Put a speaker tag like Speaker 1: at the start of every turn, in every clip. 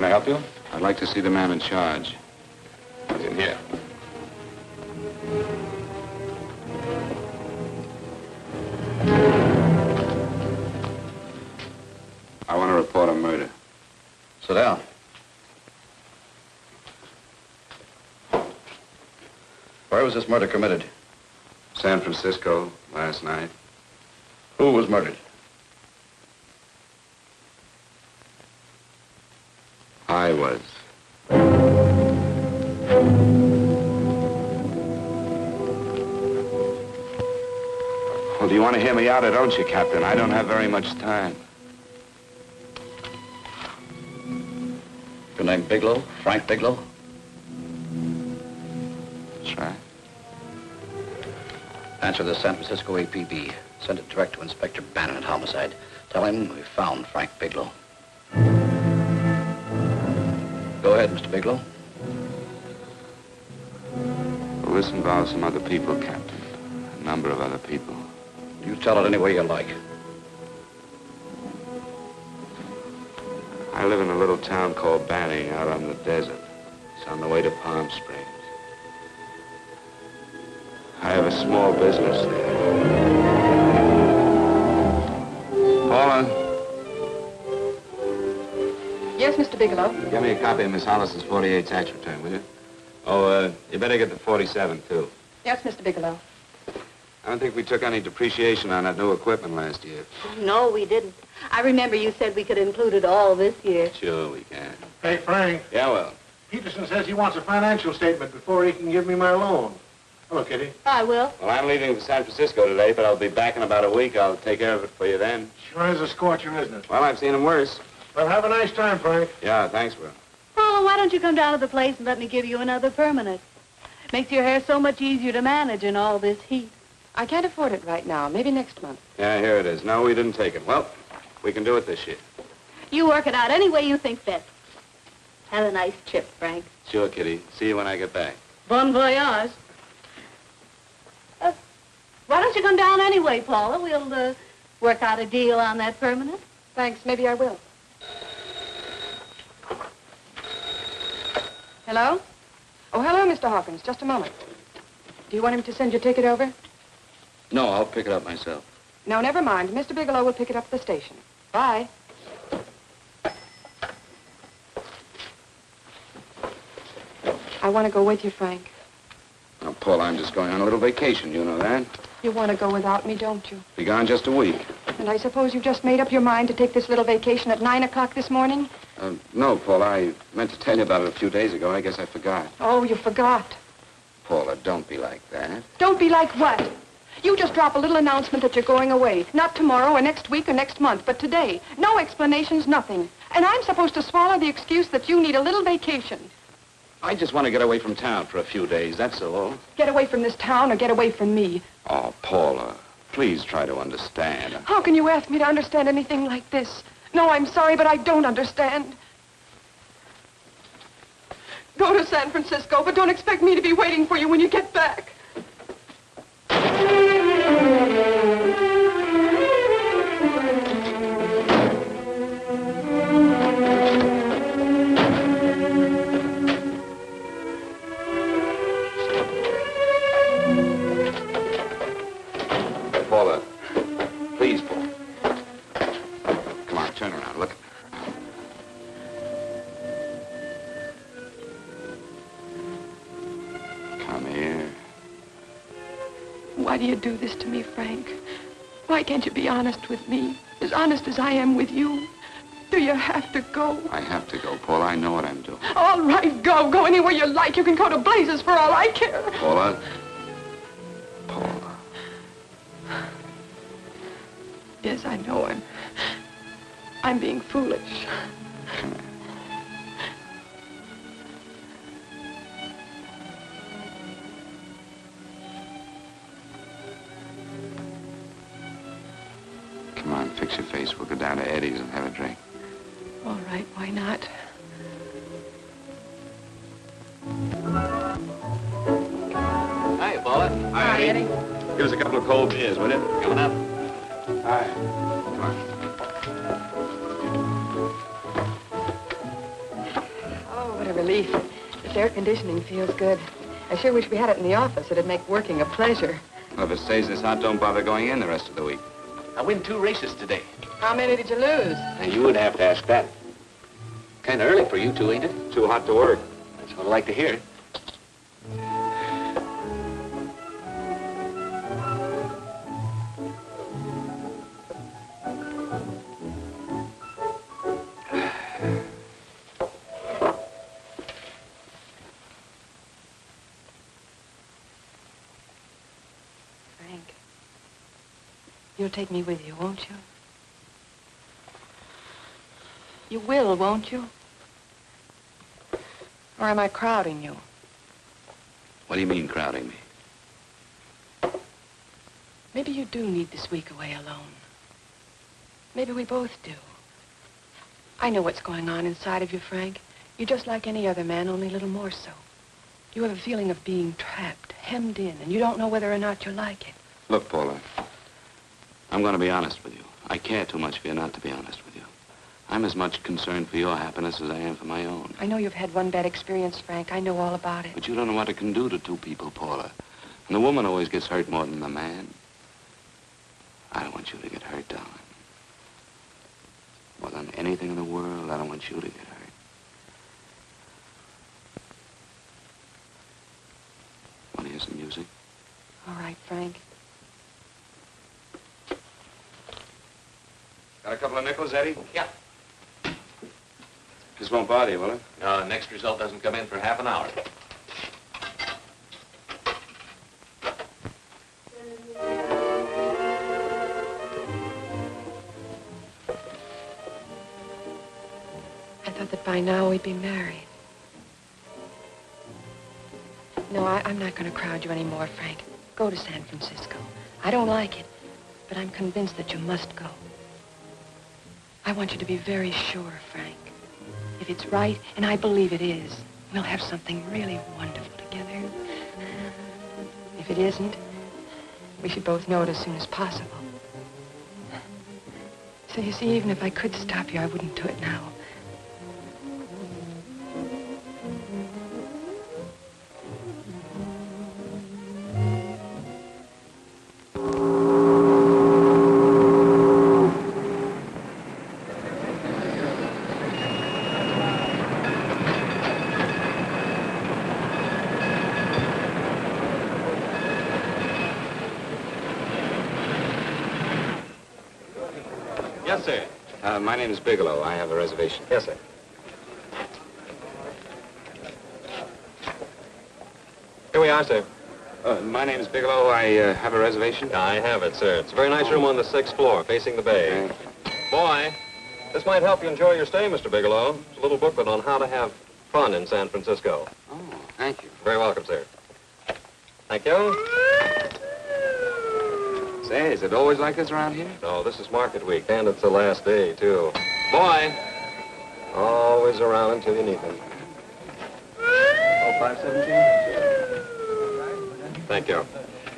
Speaker 1: I help you?
Speaker 2: I'd like to see the man in charge.
Speaker 1: He's in here.
Speaker 2: I want to report a murder.
Speaker 1: Sit down. Where was this murder committed?
Speaker 2: San Francisco, last night.
Speaker 1: Who was murdered?
Speaker 2: I was. Well, do you want to hear me out or don't you, Captain? I don't have very much time.
Speaker 1: Your name Bigelow? Frank Bigelow?
Speaker 2: That's right.
Speaker 1: Answer the San Francisco APB. Send it direct to Inspector Bannon at Homicide. Tell him we found Frank Bigelow. Go ahead, Mr. Bigelow.
Speaker 2: Well, this involves some other people, Captain. A number of other people.
Speaker 1: You tell it any way you like.
Speaker 2: I live in a little town called Banning out on the desert. It's on the way to Palm Springs. I have a small business there. Paula?
Speaker 3: Yes, Mr. Bigelow.
Speaker 2: Give me a copy of Miss Hollis's 48 tax return, will you? Oh, you better get the 47, too.
Speaker 3: Yes, Mr. Bigelow.
Speaker 2: I don't think we took any depreciation on that new equipment last year.
Speaker 4: No, we didn't. I remember you said we could include it all this year.
Speaker 2: Sure we can.
Speaker 5: Hey, Frank.
Speaker 2: Yeah, well.
Speaker 5: Peterson says he wants a financial statement before he can give me my loan. Hello, Kitty.
Speaker 4: I will.
Speaker 2: Well, I'm leaving for San Francisco today, but I'll be back in about a week. I'll take care of it for you then.
Speaker 5: Sure is a scorcher, isn't it?
Speaker 2: Well, I've seen him worse.
Speaker 5: Well, have a nice time, Frank.
Speaker 2: Yeah, thanks, Will.
Speaker 4: Paula, why don't you come down to the place and let me give you another permanent? Makes your hair so much easier to manage in all this heat.
Speaker 3: I can't afford it right now. Maybe next month.
Speaker 2: Yeah, here it is. No, we didn't take it. Well, we can do it this year.
Speaker 4: You work it out any way you think best. Have a nice trip, Frank.
Speaker 2: Sure, Kitty. See you when I get back.
Speaker 4: Bon voyage. Why don't you come down anyway, Paula? We'll work out a deal on that permanent.
Speaker 3: Thanks. Maybe I will. Hello? Oh, hello, Mr. Hawkins. Just a moment. Do you want him to send your ticket over?
Speaker 1: No, I'll pick it up myself.
Speaker 3: No, never mind. Mr. Bigelow will pick it up at the station. Bye. I want to go with you, Frank.
Speaker 2: Now, Paul, I'm just going on a little vacation. You know that?
Speaker 3: You want to go without me, don't you?
Speaker 2: Be gone just a week.
Speaker 3: And I suppose you've just made up your mind to take this little vacation at 9 o'clock this morning?
Speaker 2: No, Paul, I meant to tell you about it a few days ago. I guess I forgot.
Speaker 3: Oh, you forgot.
Speaker 2: Paula, don't be like that.
Speaker 3: Don't be like what? You just drop a little announcement that you're going away. Not tomorrow or next week or next month, but today. No explanations, nothing. And I'm supposed to swallow the excuse that you need a little vacation.
Speaker 2: I just want to get away from town for a few days, that's all.
Speaker 3: Get away from this town or get away from me.
Speaker 2: Oh, Paula, please try to understand.
Speaker 3: How can you ask me to understand anything like this? No, I'm sorry, but I don't understand. Go to San Francisco, but don't expect me to be waiting for you when you get back.
Speaker 2: Paula, please, Paul. Come on, turn around, look. Come here.
Speaker 3: Why do you do this to me, Frank? Why can't you be honest with me? As honest as I am with you? Do you have to go?
Speaker 2: I have to go, Paula. I know what I'm doing.
Speaker 3: All right, go. Go anywhere you like. You can go to blazes for all I care.
Speaker 2: Paula? Paula.
Speaker 3: Yes, I know. I'm being foolish.
Speaker 2: Come here. Come on, fix your face. We'll go down to Eddie's and have a drink.
Speaker 3: All right, why not?
Speaker 1: Hi, Paula.
Speaker 2: Hi,
Speaker 3: Eddie.
Speaker 2: Give us a couple of cold beers, will you?
Speaker 1: Coming up.
Speaker 2: Hi. Come on.
Speaker 3: relief. This air conditioning feels good. I sure wish we had it in the office. It'd make working a pleasure.
Speaker 2: Well, if it stays this hot, don't bother going in the rest of the week.
Speaker 6: I win 2 races today.
Speaker 3: How many did you lose?
Speaker 6: Now, you would have to ask that. Kind of early for you two, ain't it?
Speaker 2: Too hot to work.
Speaker 6: That's what I like to hear.
Speaker 3: Frank, you'll take me with you, won't you? You will, won't you? Or am I crowding you?
Speaker 2: What do you mean, crowding me?
Speaker 3: Maybe you do need this week away alone. Maybe we both do. I know what's going on inside of you, Frank. You're just like any other man, only a little more so. You have a feeling of being trapped, hemmed in, and you don't know whether or not you like it.
Speaker 2: Look, Paula, I'm going to be honest with you. I care too much for you not to be honest with you. I'm as much concerned for your happiness as I am for my own.
Speaker 3: I know you've had one bad experience, Frank. I know all about it.
Speaker 2: But you don't know what it can do to two people, Paula. And the woman always gets hurt more than the man. I don't want you to get hurt, darling. More than anything in the world, I don't want you to get hurt. Want to hear some music?
Speaker 3: All right, Frank.
Speaker 2: Got a couple of nickels, Eddie?
Speaker 6: Yeah.
Speaker 2: This won't bother you, will it?
Speaker 6: Next result doesn't come in for half an hour.
Speaker 3: I thought that by now we'd be married. No, I'm not going to crowd you anymore, Frank. Go to San Francisco. I don't like it, but I'm convinced that you must go. I want you to be very sure, Frank. If it's right, and I believe it is, we'll have something really wonderful together. If it isn't, we should both know it as soon as possible. So you see, even if I could stop you, I wouldn't do it now.
Speaker 6: Yes, sir.
Speaker 2: My name is Bigelow. I have a reservation.
Speaker 6: Yes, sir. Here we are, sir.
Speaker 2: My name is Bigelow. I have a reservation.
Speaker 6: I have it, sir. It's a very nice room on the 6th floor, facing the bay. Boy, this might help you enjoy your stay, Mr. Bigelow. It's a little booklet on how to have fun in San Francisco.
Speaker 2: Oh, thank you.
Speaker 6: Very welcome, sir. Thank you.
Speaker 2: Say, is it always like this around here?
Speaker 6: No, this is market week, and it's the last day, too. Boy, always around until you need him.
Speaker 2: Oh, 517?
Speaker 6: Thank you.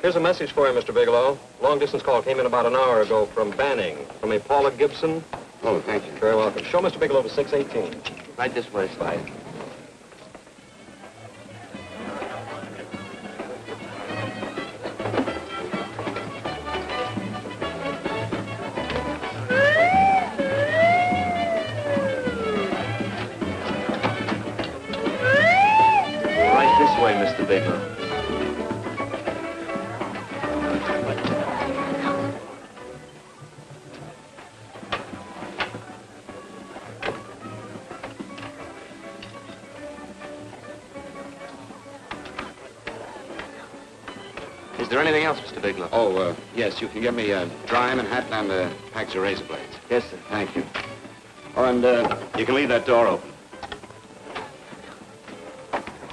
Speaker 6: Here's a message for you, Mr. Bigelow. Long-distance call came in about an hour ago from Banning, from a Paula Gibson.
Speaker 2: Oh, thank you.
Speaker 6: Very welcome. Show Mr. Bigelow to 618.
Speaker 2: Right this way, Slide.
Speaker 6: Right this way, Mr. Bigelow.
Speaker 2: Is there anything else, Mr. Bigelow? Oh, yes, you can get me a dry Manhattan and a pack of razor blades.
Speaker 6: Yes, sir.
Speaker 2: Thank you. Oh, and you can leave that door open.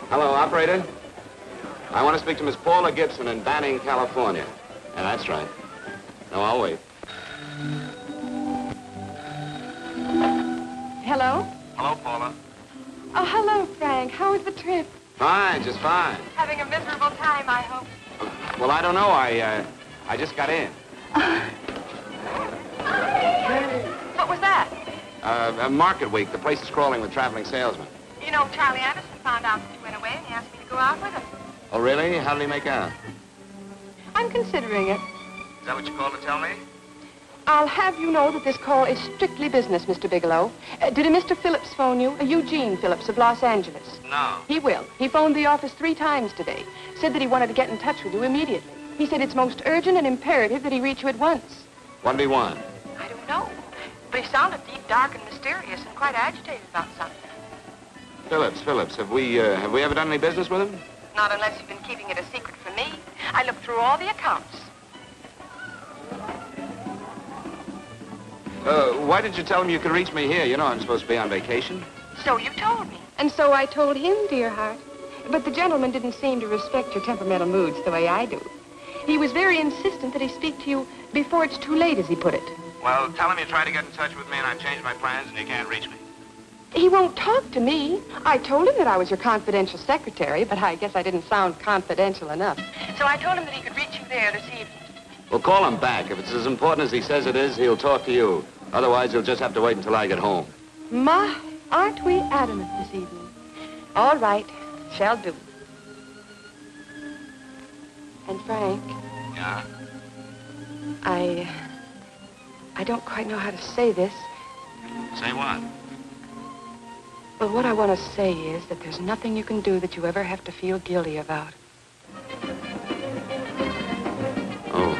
Speaker 2: Hello, operator. I want to speak to Miss Paula Gibson in Banning, California. Yeah, that's right. No, I'll wait.
Speaker 3: Hello?
Speaker 6: Hello, Paula.
Speaker 3: Oh, hello, Frank. How was the trip?
Speaker 2: Fine, just fine.
Speaker 3: Having a miserable time, I hope.
Speaker 2: Well, I don't know. I just got in.
Speaker 3: What was that?
Speaker 2: Market week. The place is crawling with traveling salesmen.
Speaker 3: You know, Charlie Anderson found out that you went away and he asked me to go out with him.
Speaker 2: Oh, really? How did he make out?
Speaker 3: I'm considering it.
Speaker 2: Is that what you called to tell me?
Speaker 3: I'll have you know that this call is strictly business, Mr. Bigelow. Did a Mr. Phillips phone you? Eugene Phillips of Los Angeles.
Speaker 2: No.
Speaker 3: He will. He phoned the office 3 times today. Said that he wanted to get in touch with you immediately. He said it's most urgent and imperative that he reach you at once.
Speaker 2: What did he want?
Speaker 3: I don't know. But he sounded deep, dark, and mysterious and quite agitated about something.
Speaker 2: Phillips, have we ever done any business with him?
Speaker 3: Not unless you've been keeping it a secret from me. I looked through all the accounts.
Speaker 2: Why didn't you tell him you could reach me here? You know I'm supposed to be on vacation.
Speaker 3: So you told me. And so I told him, dear heart. But the gentleman didn't seem to respect your temperamental moods the way I do. He was very insistent that he speak to you before it's too late, as he put it.
Speaker 2: Well, tell him you tried to get in touch with me and I've changed my plans and you can't reach me.
Speaker 3: He won't talk to me. I told him that I was your confidential secretary, but I guess I didn't sound confidential enough. So I told him that he could reach you there this evening.
Speaker 2: Well, call him back. If it's as important as he says it is, he'll talk to you. Otherwise, he'll just have to wait until I get home.
Speaker 3: My, aren't we adamant this evening? All right, shall do. And Frank,
Speaker 2: Yeah?
Speaker 3: I don't quite know how to say this.
Speaker 2: Say what?
Speaker 3: Well, what I want to say is that there's nothing you can do that you ever have to feel guilty about.
Speaker 2: Oh.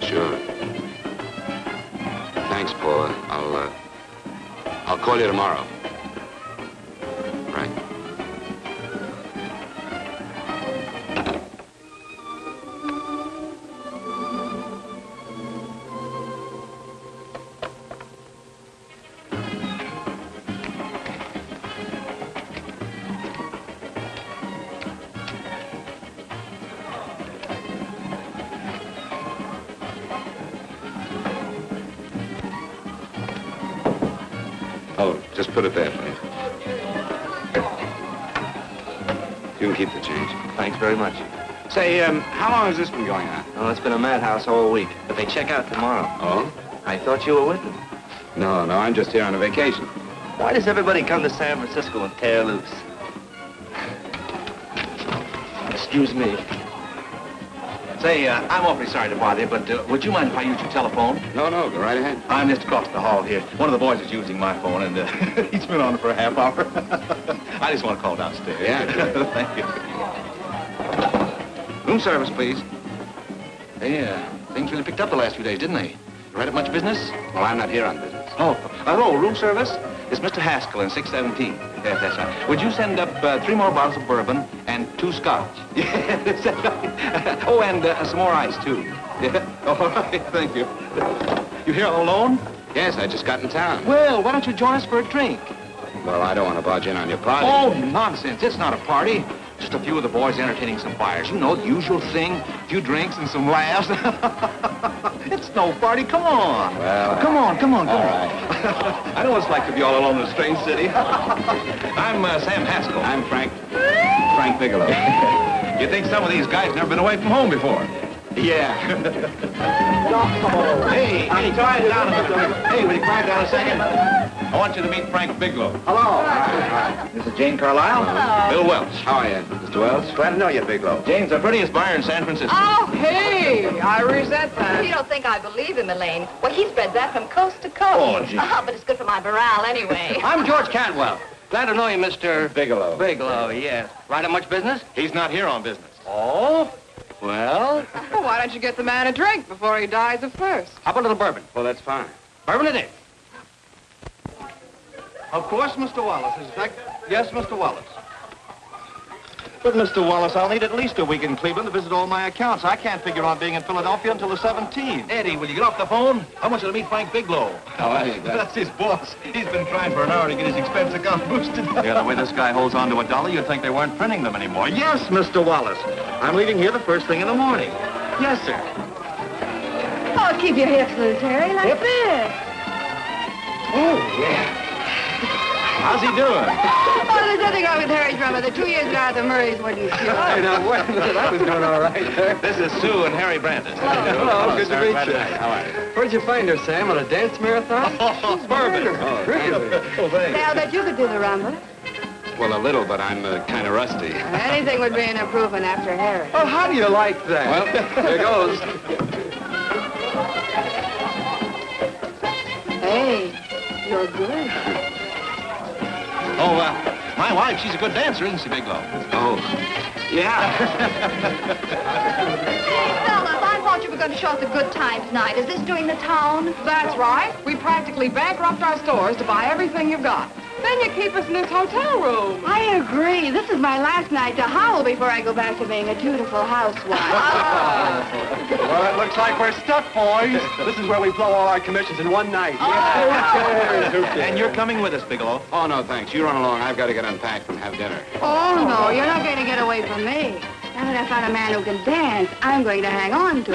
Speaker 2: Sure. Thanks, Paula. I'll call you tomorrow. Right. Oh, just put it there, please. You can keep the change.
Speaker 7: Thanks very much.
Speaker 2: Say, how long has this been going on?
Speaker 7: Oh, it's been a madhouse all week, but they check out tomorrow.
Speaker 2: Oh?
Speaker 7: I thought you were with them.
Speaker 2: No, I'm just here on a vacation.
Speaker 7: Why does everybody come to San Francisco and tear loose? Excuse me. Say, I'm awfully sorry to bother you, but would you mind if I use your telephone?
Speaker 2: No, go right ahead.
Speaker 7: I'm just across the hall here. One of the boys is using my phone, and he's been on it for a half hour. I just want to call downstairs.
Speaker 2: Yeah.
Speaker 7: Thank you.
Speaker 2: Room service, please.
Speaker 7: Hey, things really picked up the last few days, didn't they? You right at much business?
Speaker 2: Well, I'm not here on business.
Speaker 7: Oh, hello, room service? It's Mr. Haskell in 617. Yes, that's right. Would you send up 3 more bottles of bourbon and 2 scotch? Yeah, that's right. Oh, and some more ice, too. Yeah. All right, thank you. You here all alone?
Speaker 2: Yes, I just got in town.
Speaker 7: Well, why don't you join us for a drink?
Speaker 2: Well, I don't want to barge in on your party.
Speaker 7: Oh, nonsense. It's not a party. Just a few of the boys entertaining some buyers. You know, the usual thing. A few drinks and some laughs. It's no party. Come on.
Speaker 2: Well,
Speaker 7: come on.
Speaker 2: All right.
Speaker 7: I know what it's like to be all alone in a strange city. I'm Sam Haskell.
Speaker 2: I'm Frank Bigelow.
Speaker 7: You think some of these guys never been away from home before?
Speaker 2: Yeah.
Speaker 7: Hey, quiet down a minute. Hey, will you quiet down a second? I want you to meet Frank Bigelow.
Speaker 1: Hello. Hi.
Speaker 7: This is Jane Carlisle.
Speaker 3: Hello.
Speaker 7: Bill Welch.
Speaker 2: How are you, Mr. Wells?
Speaker 1: Glad to know you, Bigelow.
Speaker 7: Jane's the prettiest buyer in San Francisco.
Speaker 3: Oh, hey, I resent that.
Speaker 8: You don't think I believe him, Elaine? Well, he spreads that from coast to coast.
Speaker 7: Oh, gee.
Speaker 8: But it's good for my morale anyway.
Speaker 9: I'm George Cantwell. Glad to know you, Mr.
Speaker 2: Bigelow.
Speaker 9: Bigelow, yes. Right at much business?
Speaker 7: He's not here on business.
Speaker 9: Oh? Well,
Speaker 3: Well, why don't you get the man a drink before he dies of thirst?
Speaker 9: how about a little bourbon?
Speaker 2: Well, that's fine.
Speaker 9: Bourbon it is.
Speaker 5: Of course, Mr. Wallace. In fact, yes, Mr. Wallace. But, Mr. Wallace, I'll need at least a week in Cleveland to visit all my accounts. I can't figure on being in Philadelphia until the 17th.
Speaker 7: Eddie, will you get off the phone? I want you to meet Frank Bigelow.
Speaker 2: How are you,
Speaker 7: That's his boss. He's been trying for an hour to get his expense account boosted. Yeah, the way this guy holds on to $1, you'd think they weren't printing them anymore.
Speaker 5: Yes, Mr. Wallace. I'm leaving here the first thing in the morning. Yes, sir.
Speaker 4: Oh, keep your hips loose, Harry, like this.
Speaker 5: Oh, yeah.
Speaker 7: How's he doing?
Speaker 8: Oh, there's nothing wrong with Harry's drummer. The 2 years ago, the Murrays wouldn't shoot.
Speaker 7: Hey, now, wait a minute. I was doing all right there. This is Sue and Harry Brandis.
Speaker 10: Hello, good to meet you.
Speaker 2: How are you?
Speaker 10: Where'd you find her, Sam? On a dance marathon?
Speaker 7: Bourbon.
Speaker 10: Really?
Speaker 7: Oh, thanks.
Speaker 8: Say, I'll bet you could do the rumba.
Speaker 2: Well, a little, but I'm kind of rusty.
Speaker 8: Anything would be an improvement after Harry.
Speaker 10: Oh, how do you like that?
Speaker 2: Well, here goes.
Speaker 8: Hey, you're good.
Speaker 7: Oh, my wife, she's a good dancer, isn't she, Bigelow?
Speaker 2: Oh, yeah.
Speaker 8: Fellas, I thought you were going to show us a good time tonight. Is this doing the town?
Speaker 11: That's right. We practically bankrupt our stores to buy everything you've got. Then you keep us in this hotel room.
Speaker 8: I agree. This is my last night to howl before I go back to being a dutiful housewife.
Speaker 10: Well, it looks like we're stuck, boys. This is where we blow all our commissions in one night.
Speaker 7: And you're coming with us, Bigelow.
Speaker 2: Oh, no, thanks. You run along. I've got to get unpacked and have dinner.
Speaker 8: Oh, no, you're not going to get away from me. Now that I found a man who can dance, I'm going to hang on to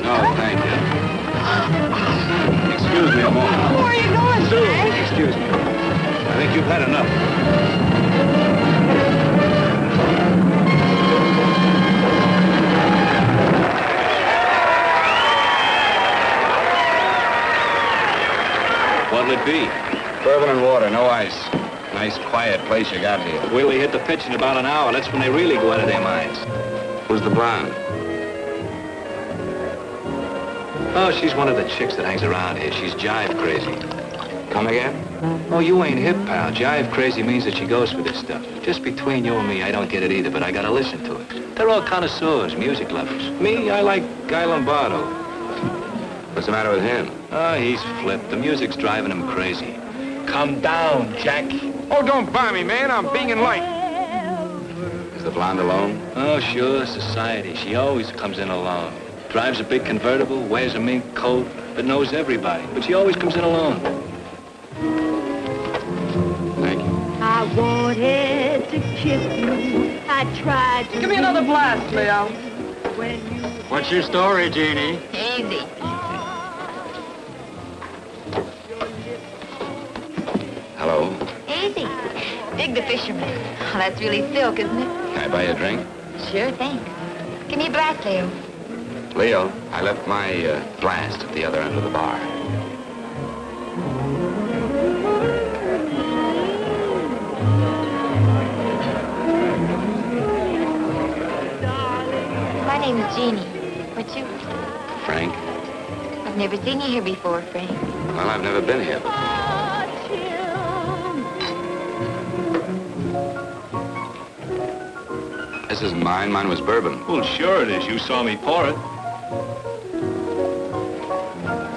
Speaker 2: No, thank you. Excuse me a moment.
Speaker 8: Where are you going,
Speaker 2: Sue,
Speaker 8: Frank?
Speaker 2: excuse me. I think you've had enough. What'll it be? Bourbon and water, no ice. Nice, quiet place you got here.
Speaker 7: Wait till they hit the pitch in about an hour. That's when they really go out of their minds.
Speaker 2: Who's the blonde?
Speaker 7: Oh, she's one of the chicks that hangs around here. She's jive crazy.
Speaker 2: Come again?
Speaker 7: Oh, you ain't hip, pal. Jive crazy means that she goes for this stuff. Just between you and me, I don't get it either, but I gotta listen to it. They're all connoisseurs, music lovers. Me, I like Guy Lombardo.
Speaker 2: What's the matter with him?
Speaker 7: Oh, he's flipped. The music's driving him crazy. Come down, Jack.
Speaker 10: Oh, don't buy me, man. I'm being in line.
Speaker 2: Is the blonde alone?
Speaker 7: Oh, sure, society. She always comes in alone. Drives a big convertible, wears a mink coat, but knows everybody. But she always comes in alone.
Speaker 2: Thank you.
Speaker 4: I wanted to kiss you. I tried to.
Speaker 11: Give me another blast, Leo.
Speaker 4: When you.
Speaker 10: What's your story, Jeannie?
Speaker 8: Easy.
Speaker 2: Hello.
Speaker 8: Easy. Dig the fisherman. Oh, that's really silk, isn't it?
Speaker 2: Can I buy you a drink?
Speaker 8: Sure thing. Give me a blast, Leo.
Speaker 2: Leo, I left my flask at the other end of the bar.
Speaker 12: My name's Jeannie. What's yours?
Speaker 2: Frank?
Speaker 12: I've never seen you here before, Frank.
Speaker 2: Well, I've never been here. This isn't mine. Mine was bourbon.
Speaker 10: Well, sure it is. You saw me pour it.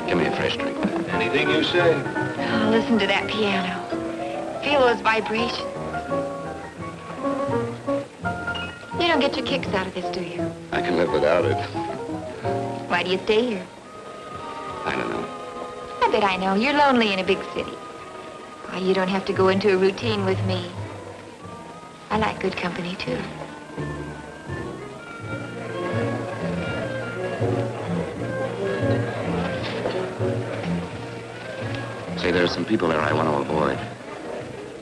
Speaker 2: Give me a fresh drink.
Speaker 5: Anything you say.
Speaker 12: Oh, listen to that piano. Feel those vibrations. You don't get your kicks out of this, do you?
Speaker 2: I can live without it.
Speaker 12: Why do you stay here?
Speaker 2: I don't know.
Speaker 12: I bet I know. You're lonely in a big city. Why, you don't have to go into a routine with me. I like good company, too.
Speaker 2: Say, there are some people there I want to avoid.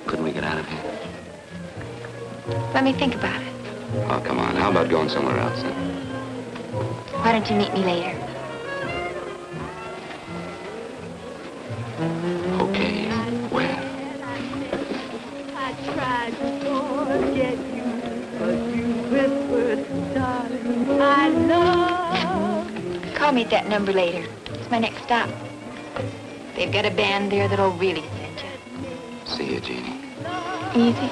Speaker 2: Couldn't we get out of here?
Speaker 12: Let me think about it.
Speaker 2: Oh, come on. How about going somewhere else, then?
Speaker 12: Why don't you meet me later?
Speaker 2: Okay. Where?
Speaker 13: I tried to forget you, but you whispered, darling, I love.
Speaker 12: Call me at that number later. It's my next stop. They've got a band there that'll really send you.
Speaker 2: See you, Jeannie.
Speaker 12: Easy.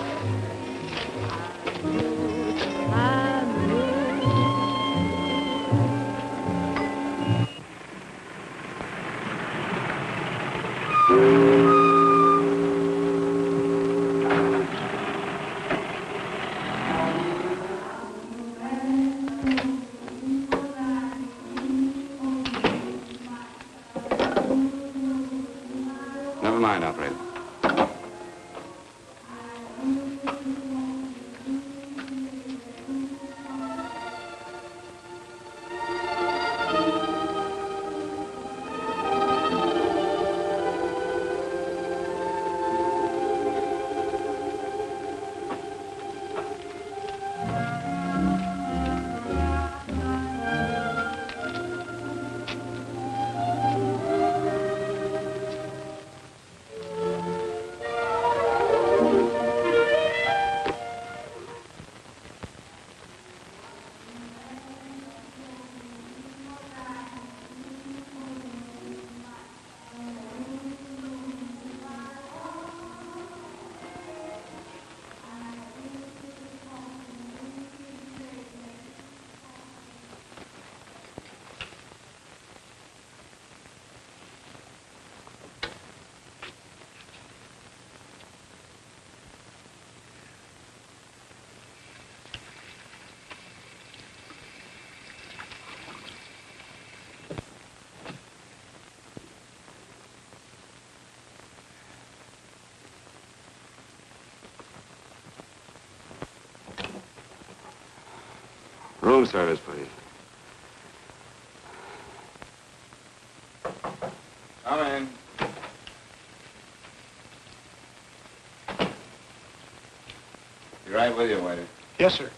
Speaker 2: Never mind, operator. Room service, please. Come in. Be right with you, waiter.
Speaker 10: Yes, sir.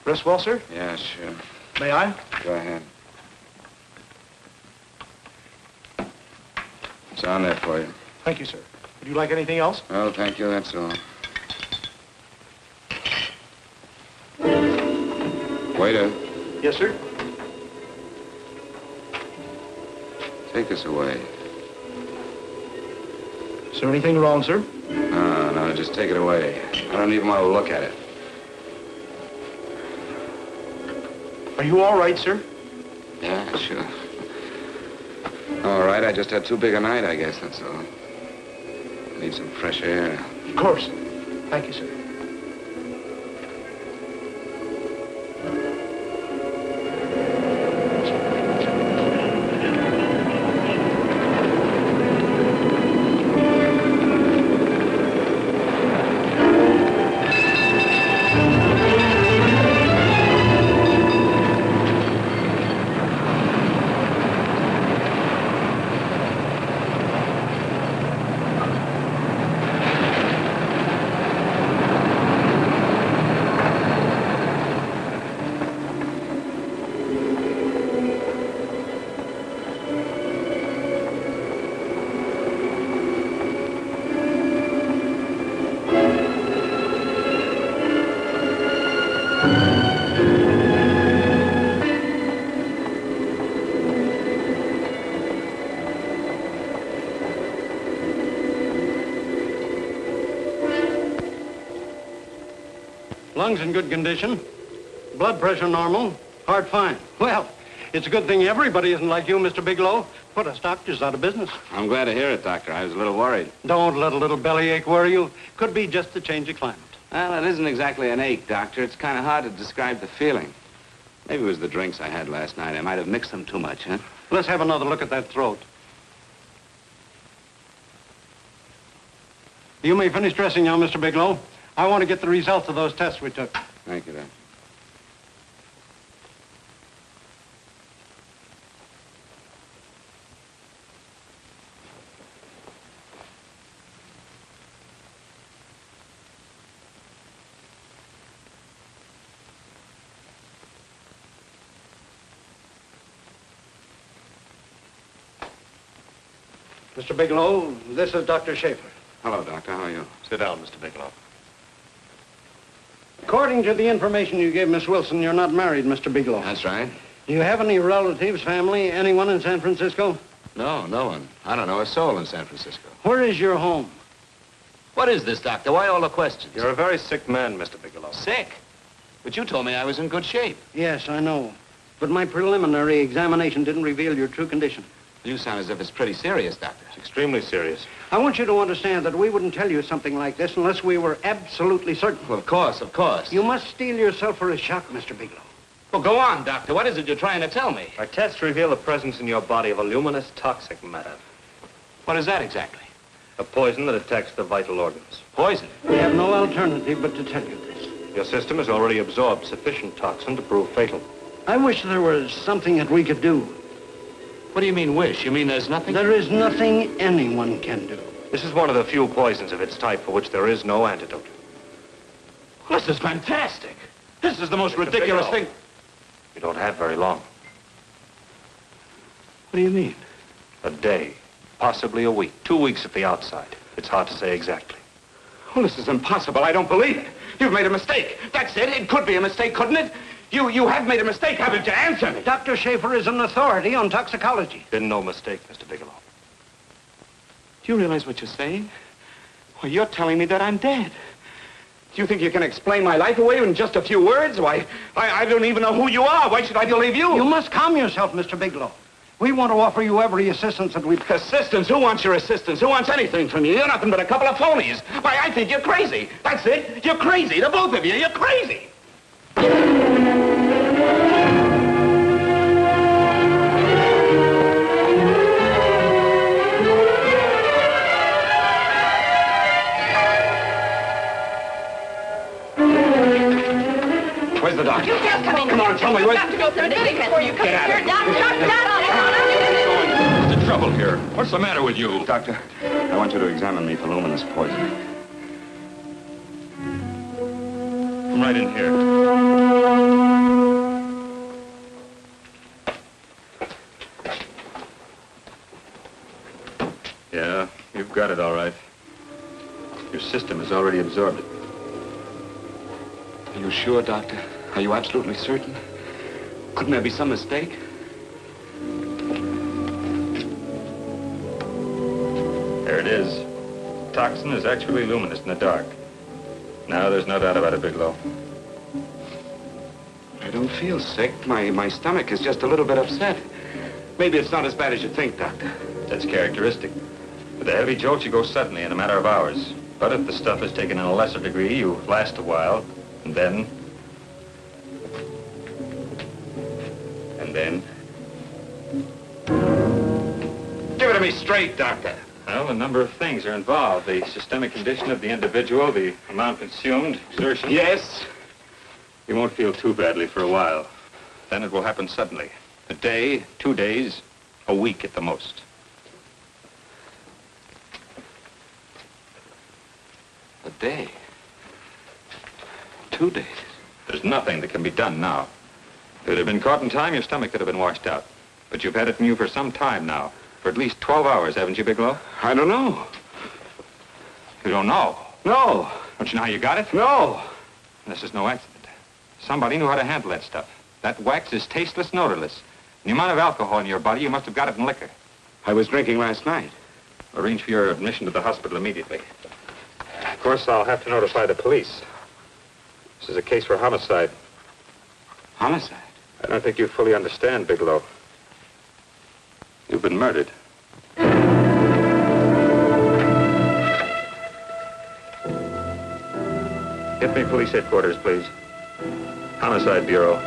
Speaker 10: Rest well, sir?
Speaker 2: Yeah, sure.
Speaker 10: May I?
Speaker 2: Go ahead. It's on there for you.
Speaker 10: Thank you, sir. Would you like anything else?
Speaker 2: Oh, thank you, that's all. Waiter,
Speaker 10: Yes, sir.
Speaker 2: take this away.
Speaker 10: Is there anything wrong, sir?
Speaker 2: No, just take it away. I don't even want to look at it.
Speaker 10: Are you all right, sir?
Speaker 2: Yeah, sure. All right, I just had too big a night, I guess, that's all. I need some fresh air.
Speaker 10: Of course. Thank you, sir.
Speaker 14: Lungs in good condition. Blood pressure normal. Heart fine. Well, it's a good thing everybody isn't like you, Mr. Bigelow. Put us doctors out of business.
Speaker 2: I'm glad to hear it, Doctor. I was a little worried.
Speaker 14: Don't let a little bellyache worry you. Could be just the change of climate.
Speaker 2: Well, it isn't exactly an ache, Doctor. It's kind of hard to describe the feeling. Maybe it was the drinks I had last night. I might have mixed them too much, huh?
Speaker 14: Let's have another look at that throat. You may finish dressing now, Mr. Bigelow. I want to get the results of those tests we took.
Speaker 2: Thank you, Doctor.
Speaker 14: Mr. Bigelow, this is Dr. Schaefer.
Speaker 2: Hello, Doctor. How are you?
Speaker 10: Sit down, Mr. Bigelow.
Speaker 14: According to the information you gave Miss Wilson, you're not married, Mr. Bigelow.
Speaker 2: That's right.
Speaker 14: Do you have any relatives, family, anyone in San Francisco?
Speaker 2: No, no one. I don't know a soul in San Francisco.
Speaker 14: Where is your home?
Speaker 2: What is this, Doctor? Why all the questions?
Speaker 10: You're a very sick man, Mr. Bigelow.
Speaker 2: Sick? But you told me I was in good shape.
Speaker 14: Yes, I know. But my preliminary examination didn't reveal your true condition.
Speaker 2: You sound as if it's pretty serious, Doctor.
Speaker 10: It's extremely serious.
Speaker 14: I want you to understand that we wouldn't tell you something like this unless we were absolutely certain.
Speaker 2: Well, of course, of course.
Speaker 14: You must steel yourself for a shock, Mr. Bigelow.
Speaker 2: Well, go on, Doctor. What is it you're trying to tell me?
Speaker 10: Our tests reveal the presence in your body of a luminous toxic matter.
Speaker 2: What is that exactly?
Speaker 10: A poison that attacks the vital organs.
Speaker 2: Poison?
Speaker 14: We have no alternative but to tell you this.
Speaker 10: Your system has already absorbed sufficient toxin to prove fatal.
Speaker 14: I wish there was something that we could do.
Speaker 2: What do you mean, wish? You mean there's nothing?
Speaker 14: There is nothing anyone can do.
Speaker 10: This is one of the few poisons of its type for which there is no antidote.
Speaker 2: Well, this is fantastic. This is the most ridiculous thing.
Speaker 10: You don't have very long.
Speaker 2: What do you mean?
Speaker 10: A day, possibly a week, 2 weeks at the outside. It's hard to say exactly.
Speaker 2: Well, this is impossible. I don't believe it. You've made a mistake. That's it. It could be a mistake, couldn't it? You have made a mistake, haven't you? Answer me.
Speaker 14: Dr. Schaefer is an authority on toxicology.
Speaker 10: Been no mistake, Mr. Bigelow.
Speaker 2: Do you realize what you're saying? Well, you're telling me that I'm dead. Do you think you can explain my life away in just a few words? Why, I don't even know who you are. Why should I believe you?
Speaker 14: You must calm yourself, Mr. Bigelow. We want to offer you every assistance that we've...
Speaker 2: Assistance? Who wants your assistance? Who wants anything from you? You're nothing but a couple of phonies. Why, I think you're crazy. That's it. You're crazy. The both of you. You're crazy. Where's the doctor?
Speaker 11: You just come in.
Speaker 2: Come on, tell me. Where's...
Speaker 11: Doctor, go through the minute before you come
Speaker 2: Get out
Speaker 11: here.
Speaker 2: of here.
Speaker 15: What's the trouble here? What's the matter with you?
Speaker 2: Doctor, I want you to examine me for luminous poison.
Speaker 15: Come right in here. Yeah, you've got it all right. Your system has already absorbed it.
Speaker 2: Are you sure, Doctor? Are you absolutely certain? Couldn't there be some mistake?
Speaker 15: There it is. Toxin is actually luminous in the dark. Now there's no doubt about it, Bigelow.
Speaker 2: I don't feel sick. My stomach is just a little bit upset. Maybe it's not as bad as you think, Doctor.
Speaker 15: That's characteristic. With a heavy jolt, you go suddenly in a matter of hours. But if the stuff is taken in a lesser degree, you last a while, and then...
Speaker 2: Give it to me straight, Doctor.
Speaker 15: Well, a number of things are involved. The systemic condition of the individual, the amount consumed, exertion.
Speaker 2: Yes?
Speaker 15: You won't feel too badly for a while. Then it will happen suddenly. A day, 2 days, a week at the most.
Speaker 2: A day. 2 days.
Speaker 15: There's nothing that can be done now. If it had been caught in time, your stomach could have been washed out. But you've had it in you for some time now. For at least 12 hours, haven't you, Bigelow?
Speaker 2: I don't know.
Speaker 15: You don't know?
Speaker 2: No.
Speaker 15: Don't you know how you got it?
Speaker 2: No.
Speaker 15: This is no accident. Somebody knew how to handle that stuff. That wax is tasteless and odorless. The amount of alcohol in your body, you must have got it in liquor.
Speaker 2: I was drinking last night.
Speaker 15: Arrange for your admission to the hospital immediately. Of course, I'll have to notify the police. This is a case for homicide.
Speaker 2: Homicide?
Speaker 15: I don't think you fully understand, Bigelow. You've been murdered. Get me police headquarters, please. Homicide Bureau.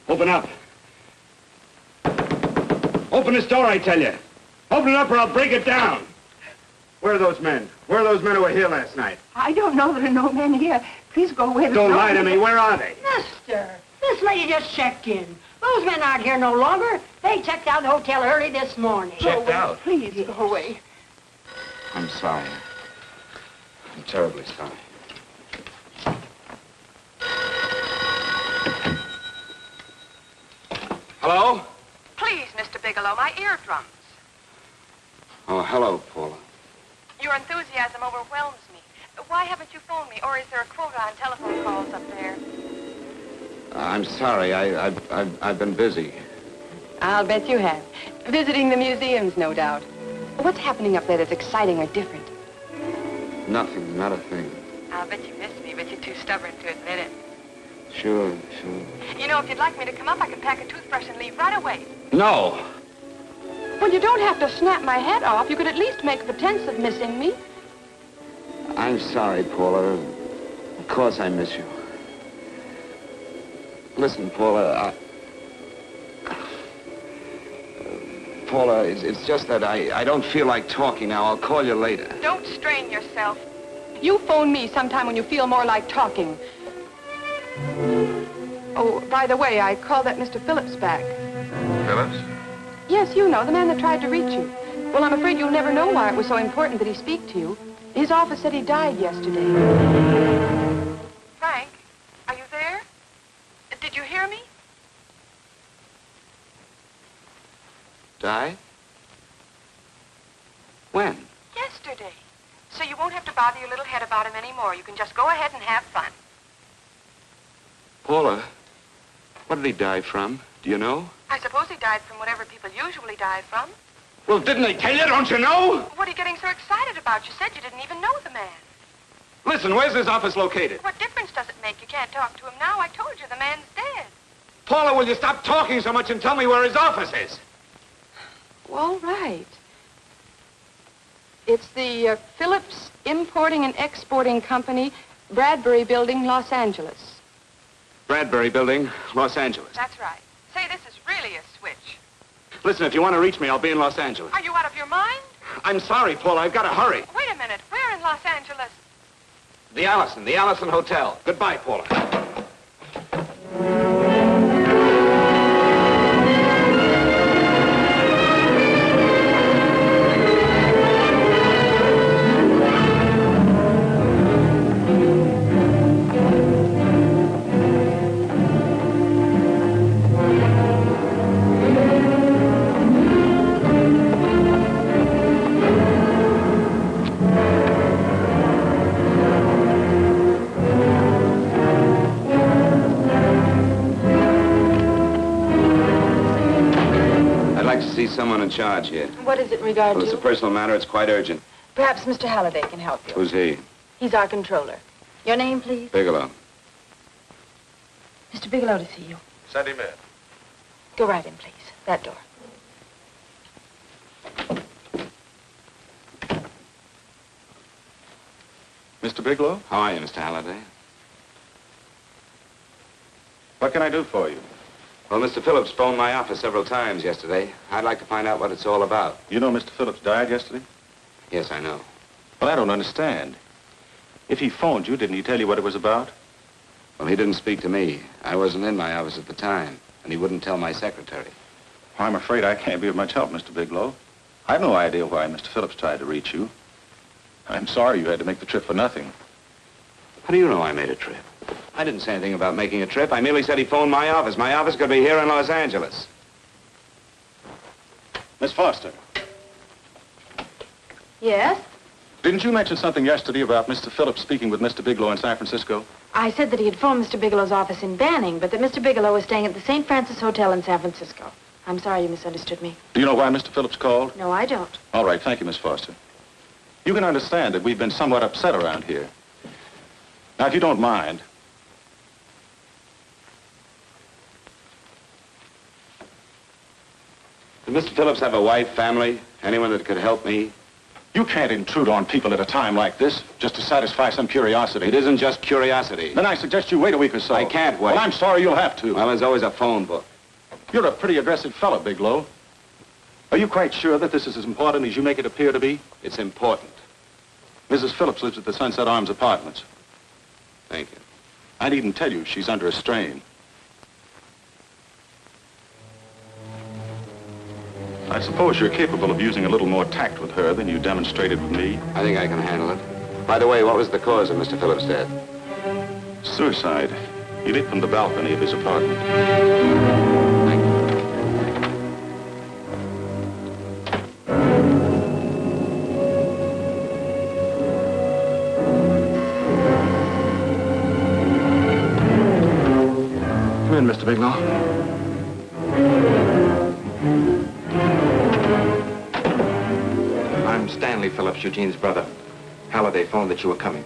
Speaker 2: Open up. Open this door, I tell you. Open it up or I'll break it down. Where are those men? Where are those men who were here last night?
Speaker 16: I don't know. There are no men here. Please go away.
Speaker 2: Don't lie to me. Where are they?
Speaker 16: Mister, this lady just checked in. Those men aren't here no longer. They checked out the hotel early this morning.
Speaker 2: Checked out?
Speaker 16: Please go away.
Speaker 2: I'm sorry. I'm terribly sorry. Hello?
Speaker 3: Please, Mr. Bigelow, my eardrums.
Speaker 2: Oh, hello, Paula.
Speaker 3: Your enthusiasm overwhelms me. Why haven't you phoned me, or is there a quota on telephone calls up there?
Speaker 2: I'm sorry. I've been busy.
Speaker 3: I'll bet you have. Visiting the museums, no doubt. What's happening up there that's exciting or different?
Speaker 2: Nothing, not a thing.
Speaker 3: I'll bet you miss me, but you're too stubborn to admit it.
Speaker 2: Sure.
Speaker 3: You know, if you'd like me to come up, I can pack a toothbrush and leave right away.
Speaker 2: No.
Speaker 3: Well, you don't have to snap my head off. You could at least make a pretense of missing me.
Speaker 2: I'm sorry, Paula. Of course I miss you.
Speaker 7: Listen, Paula, Paula, it's just that I don't feel like talking now. I'll call you later.
Speaker 3: Don't strain yourself. You phone me sometime when you feel more like talking. Oh, by the way, I called that Mr. Phillips back.
Speaker 7: Phillips?
Speaker 3: Yes, you know, the man that tried to reach you. Well, I'm afraid you'll never know why it was so important that he speak to you. His office said he died yesterday. Frank, are you there? Did you hear me?
Speaker 7: Died? When?
Speaker 3: Yesterday. So you won't have to bother your little head about him anymore. You can just go ahead and have fun.
Speaker 7: Paula, what did he die from? Do you know?
Speaker 3: I suppose he died from whatever people usually die from.
Speaker 2: Well, didn't they tell you? Don't you know?
Speaker 3: What are you getting so excited about? You said you didn't even know the man.
Speaker 2: Listen, where's his office located?
Speaker 3: What difference does it make? You can't talk to him now. I told you the man's dead.
Speaker 2: Paula, will you stop talking so much and tell me where his office is?
Speaker 3: All right. It's the Phillips Importing and Exporting Company, Bradbury Building, Los Angeles.
Speaker 2: Bradbury Building, Los Angeles.
Speaker 3: That's right. Say, this is really a switch.
Speaker 2: Listen, if you want to reach me, I'll be in Los Angeles.
Speaker 3: Are you out of your mind?
Speaker 2: I'm sorry, Paula. I've got to hurry.
Speaker 3: Wait a minute. Where in Los Angeles?
Speaker 2: The Allison Hotel. Goodbye, Paula.
Speaker 7: Someone in charge here.
Speaker 3: What is it in regard
Speaker 7: Well, it's
Speaker 3: to?
Speaker 7: a personal matter. It's quite urgent.
Speaker 3: Perhaps Mr. Halliday can help you.
Speaker 7: Who's he?
Speaker 3: He's our controller. Your name, please?
Speaker 7: Bigelow.
Speaker 3: Mr. Bigelow to see you.
Speaker 5: Send him in.
Speaker 3: Go right in, please. That door.
Speaker 5: Mr. Bigelow?
Speaker 7: How are you, Mr. Halliday?
Speaker 5: What can I do for you?
Speaker 7: Well, Mr. Phillips phoned my office several times yesterday. I'd like to find out what it's all about.
Speaker 5: You know Mr. Phillips died yesterday?
Speaker 7: Yes, I know.
Speaker 5: Well, I don't understand. If he phoned you, didn't he tell you what it was about?
Speaker 7: Well, he didn't speak to me. I wasn't in my office at the time, and he wouldn't tell my secretary.
Speaker 5: Well, I'm afraid I can't be of much help, Mr. Bigelow. I've no idea why Mr. Phillips tried to reach you. I'm sorry you had to make the trip for nothing.
Speaker 7: How do you know I made a trip? I didn't say anything about making a trip. I merely said he phoned my office. My office could be here in Los Angeles.
Speaker 5: Miss Foster,
Speaker 4: Yes?
Speaker 5: didn't you mention something yesterday about Mr. Phillips speaking with Mr. Bigelow in San Francisco?
Speaker 4: I said that he had phoned Mr. Bigelow's office in Banning, but that Mr. Bigelow was staying at the St. Francis Hotel in San Francisco. I'm sorry you misunderstood me.
Speaker 5: Do you know why Mr. Phillips called?
Speaker 4: No, I don't.
Speaker 5: All right, thank you, Miss Foster. You can understand that we've been somewhat upset around here. Now, if you don't mind,
Speaker 7: Did Mr. Phillips have a wife, family, anyone that could help me?
Speaker 5: you can't intrude on people at a time like this just to satisfy some curiosity.
Speaker 7: It isn't just curiosity.
Speaker 5: Then I suggest you wait a week or so.
Speaker 7: I can't wait.
Speaker 5: Well, I'm sorry you'll have to.
Speaker 7: Well, there's always a phone book.
Speaker 5: You're a pretty aggressive fellow, Bigelow. Are you quite sure that this is as important as you make it appear to be?
Speaker 7: It's important.
Speaker 5: Mrs. Phillips lives at the Sunset Arms Apartments.
Speaker 7: Thank you.
Speaker 5: I needn't tell you she's under a strain. I suppose you're capable of using a little more tact with her than you demonstrated with me.
Speaker 7: I think I can handle it. By the way, what was the cause of Mr. Phillips' death?
Speaker 5: Suicide. He leaped from the balcony of his apartment.
Speaker 2: Come in, Mr. Bigelow.
Speaker 17: I'm Stanley Phillips, Eugene's brother. Halliday phoned that you were coming.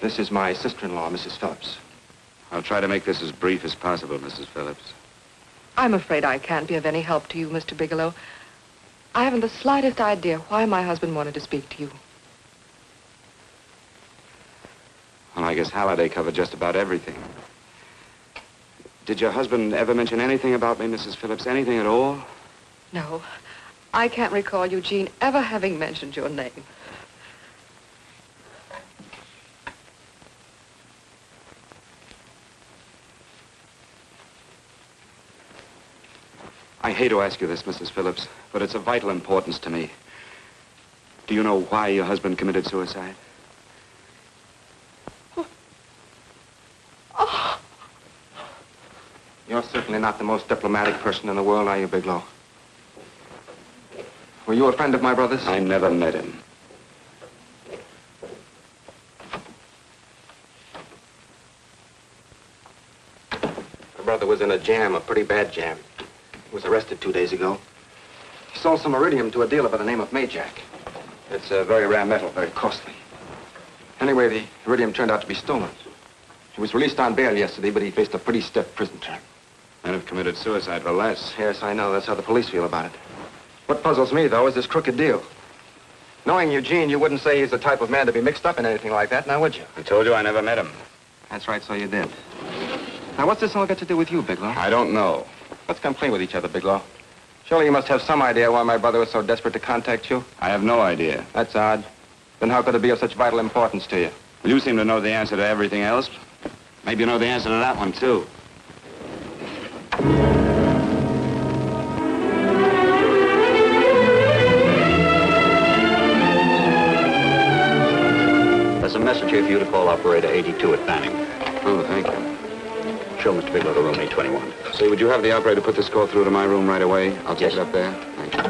Speaker 17: This is my sister-in-law, Mrs. Phillips.
Speaker 7: I'll try to make this as brief as possible, Mrs. Phillips.
Speaker 3: I'm afraid I can't be of any help to you, Mr. Bigelow. I haven't the slightest idea why my husband wanted to speak to you.
Speaker 17: I guess Halliday covered just about everything. Did your husband ever mention anything about me, Mrs. Phillips? Anything at all?
Speaker 3: No, I can't recall Eugene ever having mentioned your name.
Speaker 17: I hate to ask you this, Mrs. Phillips, but it's of vital importance to me. Do you know why your husband committed suicide?
Speaker 3: Oh.
Speaker 17: You're certainly not the most diplomatic person in the world, are you, Bigelow? Were you a friend of my brother's? I never met him.
Speaker 5: My brother was in a jam, a pretty bad jam. He was arrested 2 days ago. He sold some iridium to a dealer by the name of Majak. It's a very rare metal, very costly. Anyway, the iridium turned out to be stolen. He was released on bail yesterday, but he faced a pretty stiff prison term.
Speaker 17: Men have committed suicide for less.
Speaker 5: Yes, I know. That's how the police feel about it. What puzzles me, though, is this crooked deal. Knowing Eugene, you wouldn't say he's the type of man to be mixed up in anything like that, now would you?
Speaker 17: I told you I never met him.
Speaker 5: That's right, so you did. Now, what's this all got to do with you, Bigelow?
Speaker 17: I don't know.
Speaker 5: Let's come clean with each other, Bigelow. Surely you must have some idea why my brother was so desperate to contact you.
Speaker 17: I have no idea.
Speaker 5: That's odd. Then how could it be of such vital importance to you?
Speaker 17: Well, you seem to know the answer to everything else. Maybe you know the answer to that one, too.
Speaker 1: There's a message here for you to call operator 82 at Fanning.
Speaker 17: Oh, thank you.
Speaker 1: Show Mr. Bigelow to room 821.
Speaker 17: Say, would you have the operator put this call through to my room right away? I'll take it up there. Thank you.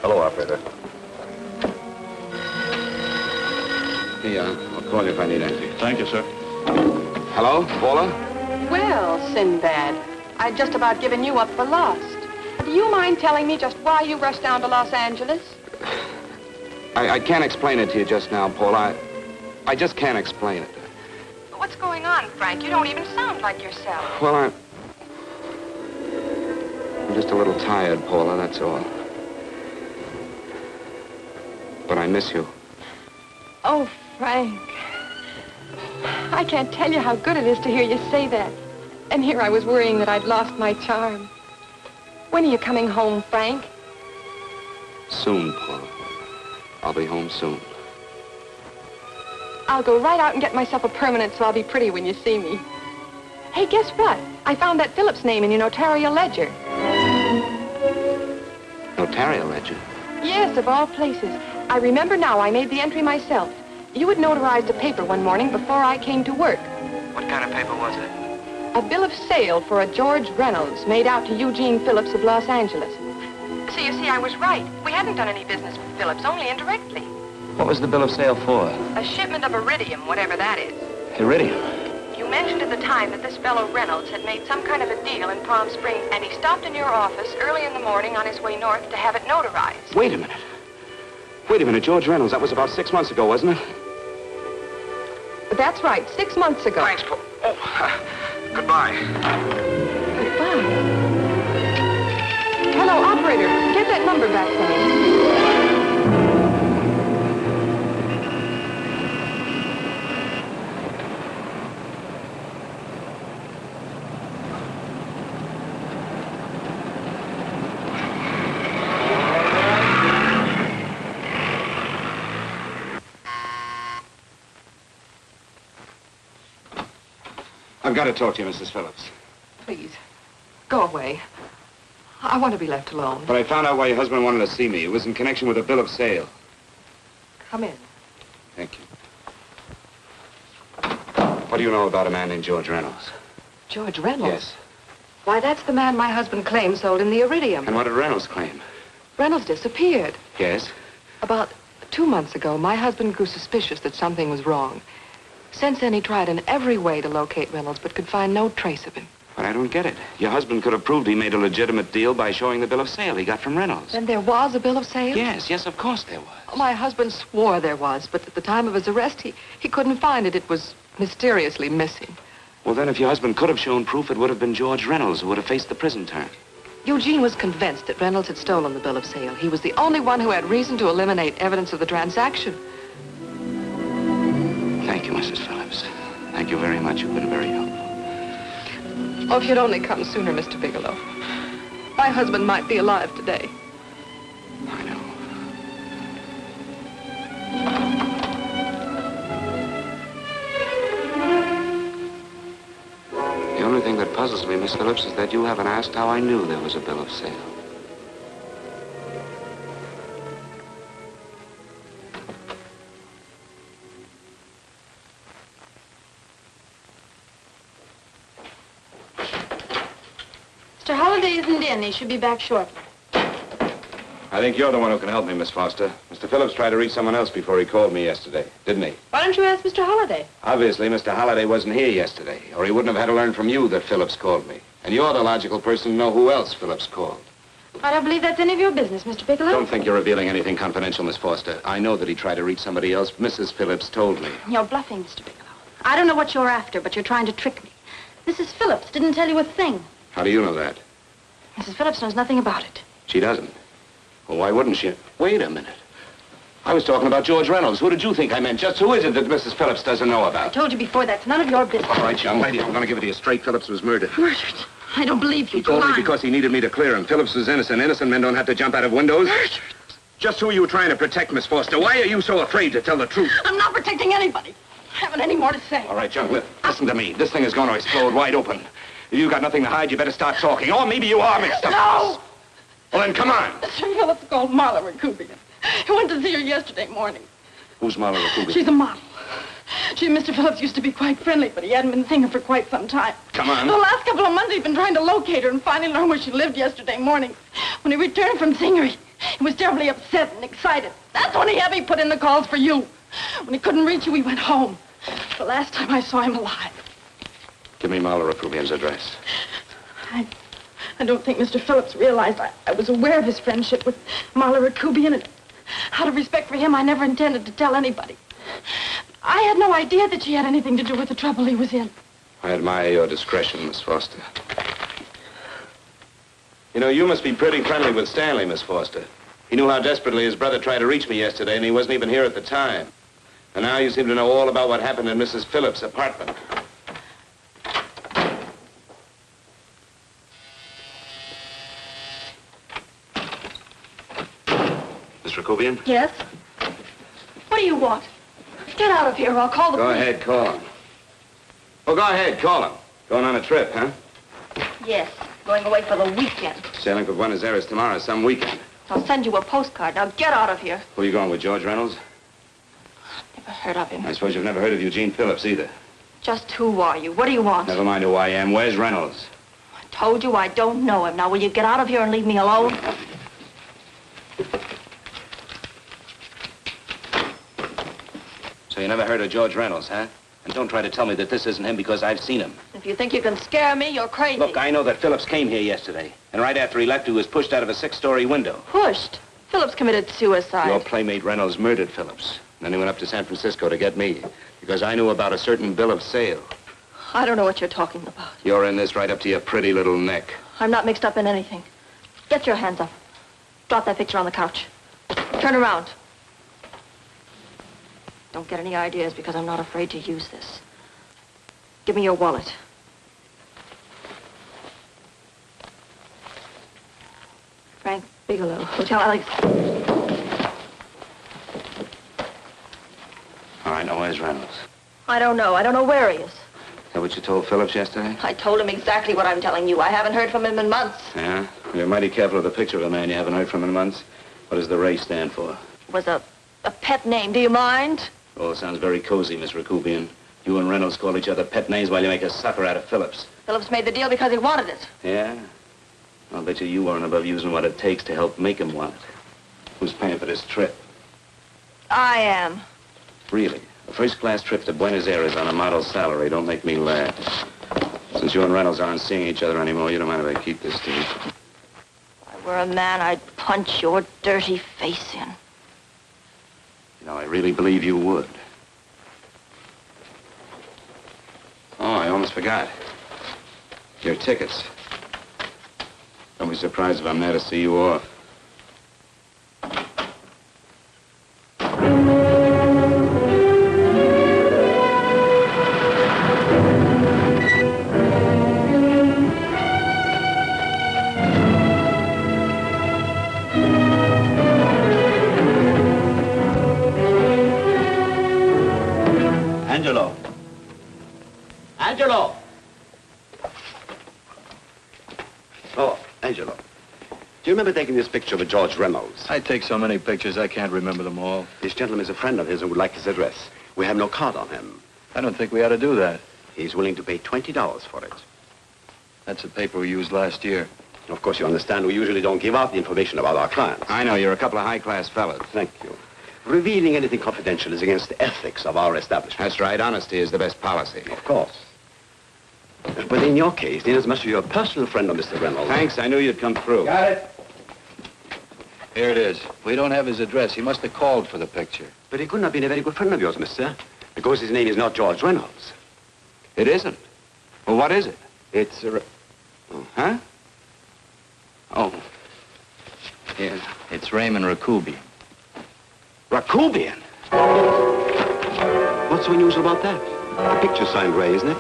Speaker 1: Hello, operator.
Speaker 17: Here you are. I'll call you if I need anything.
Speaker 14: Thank you, sir.
Speaker 17: Hello, Paula?
Speaker 3: Well, Sinbad, I'd just about given you up for lost. Do you mind telling me just why you rushed down to Los Angeles?
Speaker 17: I can't explain it to you just now, Paula. I just can't explain it.
Speaker 3: What's going on, Frank? You don't even sound like yourself.
Speaker 17: Well, I'm just a little tired, Paula, that's all. But I miss you.
Speaker 3: Oh, Frank. I can't tell you how good it is to hear you say that. And here I was worrying that I'd lost my charm. When are you coming home, Frank?
Speaker 17: Soon, Paula. I'll be home soon.
Speaker 3: I'll go right out and get myself a permanent so I'll be pretty when you see me. Hey, guess what? I found that Phillips name in your notarial ledger.
Speaker 17: Notarial ledger?
Speaker 3: Yes, of all places. I remember now I made the entry myself. You had notarized a paper one morning before I came to work.
Speaker 5: What kind of paper was it?
Speaker 3: A bill of sale for a George Reynolds made out to Eugene Phillips of Los Angeles. So you see, I was right. We hadn't done any business with Phillips, only indirectly.
Speaker 17: What was the bill of sale for?
Speaker 3: A shipment of iridium, whatever that is.
Speaker 17: Iridium?
Speaker 3: You mentioned at the time that this fellow Reynolds had made some kind of a deal in Palm Springs, and he stopped in your office early in the morning on his way north to have it notarized.
Speaker 17: Wait a minute. Wait a minute, George Reynolds. That was about 6 months ago, wasn't it?
Speaker 3: That's right, 6 months ago.
Speaker 5: Thanks, Paul. Oh, goodbye.
Speaker 3: Goodbye. Hello, operator. Get that number back for me.
Speaker 17: I've got to talk to you, Mrs. Phillips.
Speaker 3: Please, go away. I want to be left alone.
Speaker 17: But I found out why your husband wanted to see me. It was in connection with a bill of sale.
Speaker 3: Come in.
Speaker 17: Thank you. What do you know about a man named George Reynolds?
Speaker 3: George Reynolds?
Speaker 17: Yes.
Speaker 3: Why, that's the man my husband claimed sold him the iridium.
Speaker 17: And what did Reynolds claim?
Speaker 3: Reynolds disappeared.
Speaker 17: Yes?
Speaker 3: About 2 months ago, my husband grew suspicious that something was wrong. Since then, he tried in every way to locate Reynolds, but could find no trace of him.
Speaker 17: But I don't get it. Your husband could have proved he made a legitimate deal by showing the bill of sale he got from Reynolds.
Speaker 3: Then there was a bill of sale?
Speaker 17: Yes, of course there was.
Speaker 3: My husband swore there was, but at the time of his arrest, he couldn't find it. It was mysteriously missing.
Speaker 17: Well, then, if your husband could have shown proof, it would have been George Reynolds who would have faced the prison term.
Speaker 3: Eugene was convinced that Reynolds had stolen the bill of sale. He was the only one who had reason to eliminate evidence of the transaction.
Speaker 17: Thank you, Mrs. Thank you very much. You've been very helpful.
Speaker 11: Oh, if you'd only come sooner, Mr. Bigelow. My husband might be alive today.
Speaker 17: I know. The only thing that puzzles me, Miss Phillips, is that you haven't asked how I knew there was a bill of sale.
Speaker 18: Mr. Holliday isn't in. He should be back shortly.
Speaker 17: I think you're the one who can help me, Miss Foster. Mr. Phillips tried to reach someone else before he called me yesterday, didn't he?
Speaker 18: Why don't you ask Mr. Holliday?
Speaker 17: Obviously, Mr. Holliday wasn't here yesterday, or he wouldn't have had to learn from you that Phillips called me. And you're the logical person to know who else Phillips called.
Speaker 18: I don't believe that's any of your business, Mr. Bigelow.
Speaker 17: Don't think you're revealing anything confidential, Miss Foster. I know that he tried to reach somebody else. Mrs. Phillips told me.
Speaker 18: You're bluffing, Mr. Bigelow. I don't know what you're after, but you're trying to trick me. Mrs. Phillips didn't tell you a thing.
Speaker 17: How do you know that?
Speaker 18: Mrs. Phillips knows nothing about it.
Speaker 17: She doesn't. Well, why wouldn't she? Wait a minute. I was talking about George Reynolds. Who did you think I meant? Just who is it that Mrs. Phillips doesn't know
Speaker 18: I
Speaker 17: about?
Speaker 18: told you before, that's none of your business.
Speaker 17: All right, young lady, I'm going to give it to you straight. Phillips was murdered.
Speaker 18: Murdered? I don't believe you.
Speaker 17: He told me
Speaker 18: Lying.
Speaker 17: because he needed me to clear him. Phillips was innocent. Innocent men don't have to jump out of windows.
Speaker 18: Murdered?
Speaker 17: Just who are you trying to protect, Miss Foster? Why are you so afraid to tell the truth?
Speaker 18: I'm not protecting anybody. I haven't any more to say.
Speaker 17: All right, young lady, listen to me. This thing is going to explode wide open. If you've got nothing to hide, you better start talking. Or maybe you are mixed up.
Speaker 18: No!
Speaker 17: Well, then come on.
Speaker 11: Mr. Phillips called Marla Rakubian. He went to see her yesterday morning.
Speaker 17: Who's Marla Rakubian?
Speaker 11: She's a model. She and Mr. Phillips used to be quite friendly, but he hadn't been seeing her for quite some time.
Speaker 17: Come on.
Speaker 11: The last couple of months he'd been trying to locate her and finally learned where she lived yesterday morning. When he returned from seeing her, he was terribly upset and excited. That's when he had me put in the calls for you. When he couldn't reach you, he went home. The last time I saw him alive.
Speaker 17: Give me Marla Rakubian's address.
Speaker 11: I don't think Mr. Phillips realized I was aware of his friendship with Marla Rakubian, and out of respect for him, I never intended to tell anybody. I had no idea that she had anything to do with the trouble he was in.
Speaker 17: I admire your discretion, Miss Foster. You know, you must be pretty friendly with Stanley, Miss Foster. He knew how desperately his brother tried to reach me yesterday, and he wasn't even here at the time. And now you seem to know all about what happened in Mrs. Phillips' apartment. Miss Rakubian?
Speaker 18: Yes? What do you want? Get out of here or I'll call the
Speaker 17: Go
Speaker 18: police.
Speaker 17: ahead, call him. Oh, go ahead, call him. Going on a trip, huh?
Speaker 18: Yes, going away for the weekend.
Speaker 17: Sailing for Buenos Aires tomorrow, some weekend.
Speaker 18: I'll send you a postcard. Now get out of here.
Speaker 17: Who are you going with, George Reynolds?
Speaker 18: Never heard of him.
Speaker 17: I suppose you've never heard of Eugene Phillips either.
Speaker 18: Just who are you? What do you want?
Speaker 17: Never mind who I am. Where's Reynolds?
Speaker 18: I told you I don't know him. Now will you get out of here and leave me alone?
Speaker 17: So you never heard of George Reynolds, huh? And don't try to tell me that this isn't him because I've seen him.
Speaker 18: If you think you can scare me, you're crazy.
Speaker 17: Look, I know that Phillips came here yesterday. And right after he left, he was pushed out of a 6-story window.
Speaker 18: Pushed? Phillips committed suicide.
Speaker 17: Your playmate Reynolds murdered Phillips. Then he went up to San Francisco to get me. Because I knew about a certain bill of sale.
Speaker 18: I don't know what you're talking about.
Speaker 17: You're in this right up to your pretty little neck.
Speaker 18: I'm not mixed up in anything. Get your hands up. Drop that picture on the couch. Turn around. Don't get any ideas because I'm not afraid to use this. Give me your wallet. Frank Bigelow, Hotel Alex.
Speaker 17: All right, now where's Reynolds?
Speaker 18: I don't know. I don't know where he is.
Speaker 17: Is that what you told Phillips yesterday?
Speaker 18: I told him exactly what I'm telling you. I haven't heard from him in months.
Speaker 17: Yeah? You're mighty careful of the picture of a man you haven't heard from in months. What does the Ray stand for?
Speaker 18: It was a pet name. Do you mind?
Speaker 17: Oh, it sounds very cozy, Miss Rakubian. You and Reynolds call each other pet names while you make a sucker out of Phillips.
Speaker 18: Phillips made the deal because he wanted it.
Speaker 17: Yeah? I'll bet you weren't above using what it takes to help make him want it. Who's paying for this trip?
Speaker 18: I am.
Speaker 17: Really? A first-class trip to Buenos Aires on a model salary. Don't make me laugh. Since you and Reynolds aren't seeing each other anymore, you don't mind if I keep this to you.
Speaker 18: If I were a man, I'd punch your dirty face in.
Speaker 17: You know, I really believe you would. Oh, I almost forgot. Your tickets. Don't be surprised if I'm there to see you off.
Speaker 14: Angelo. Angelo!
Speaker 19: Oh, Angelo. Do you remember taking this picture of George Reynolds?
Speaker 10: I take so many pictures, I can't remember them all.
Speaker 19: This gentleman is a friend of his and would like his address. We have no card on him.
Speaker 10: I don't think we ought to do that.
Speaker 19: He's willing to pay $20 for it.
Speaker 10: That's the paper we used last year.
Speaker 19: Of course, you understand we usually don't give out the information about our clients.
Speaker 17: I know, you're a couple of high-class fellas.
Speaker 19: Thank you. Revealing anything confidential is against the ethics of our establishment.
Speaker 17: That's right. Honesty is the best policy.
Speaker 19: Of course. But in your case, inasmuch as you're a personal friend of Mr. Reynolds...
Speaker 17: Thanks. I knew you'd come through.
Speaker 19: Got it.
Speaker 10: Here it is. We don't have his address. He must have called for the picture.
Speaker 19: But he couldn't have been a very good friend of yours, mister. Because his name is not George Reynolds.
Speaker 17: It isn't? Well, what is it?
Speaker 19: It's a...
Speaker 17: Huh?
Speaker 19: Oh.
Speaker 10: Here. It's Raymond Rakubian.
Speaker 19: Rakubian? What's so unusual about that? The picture's signed Ray, isn't it?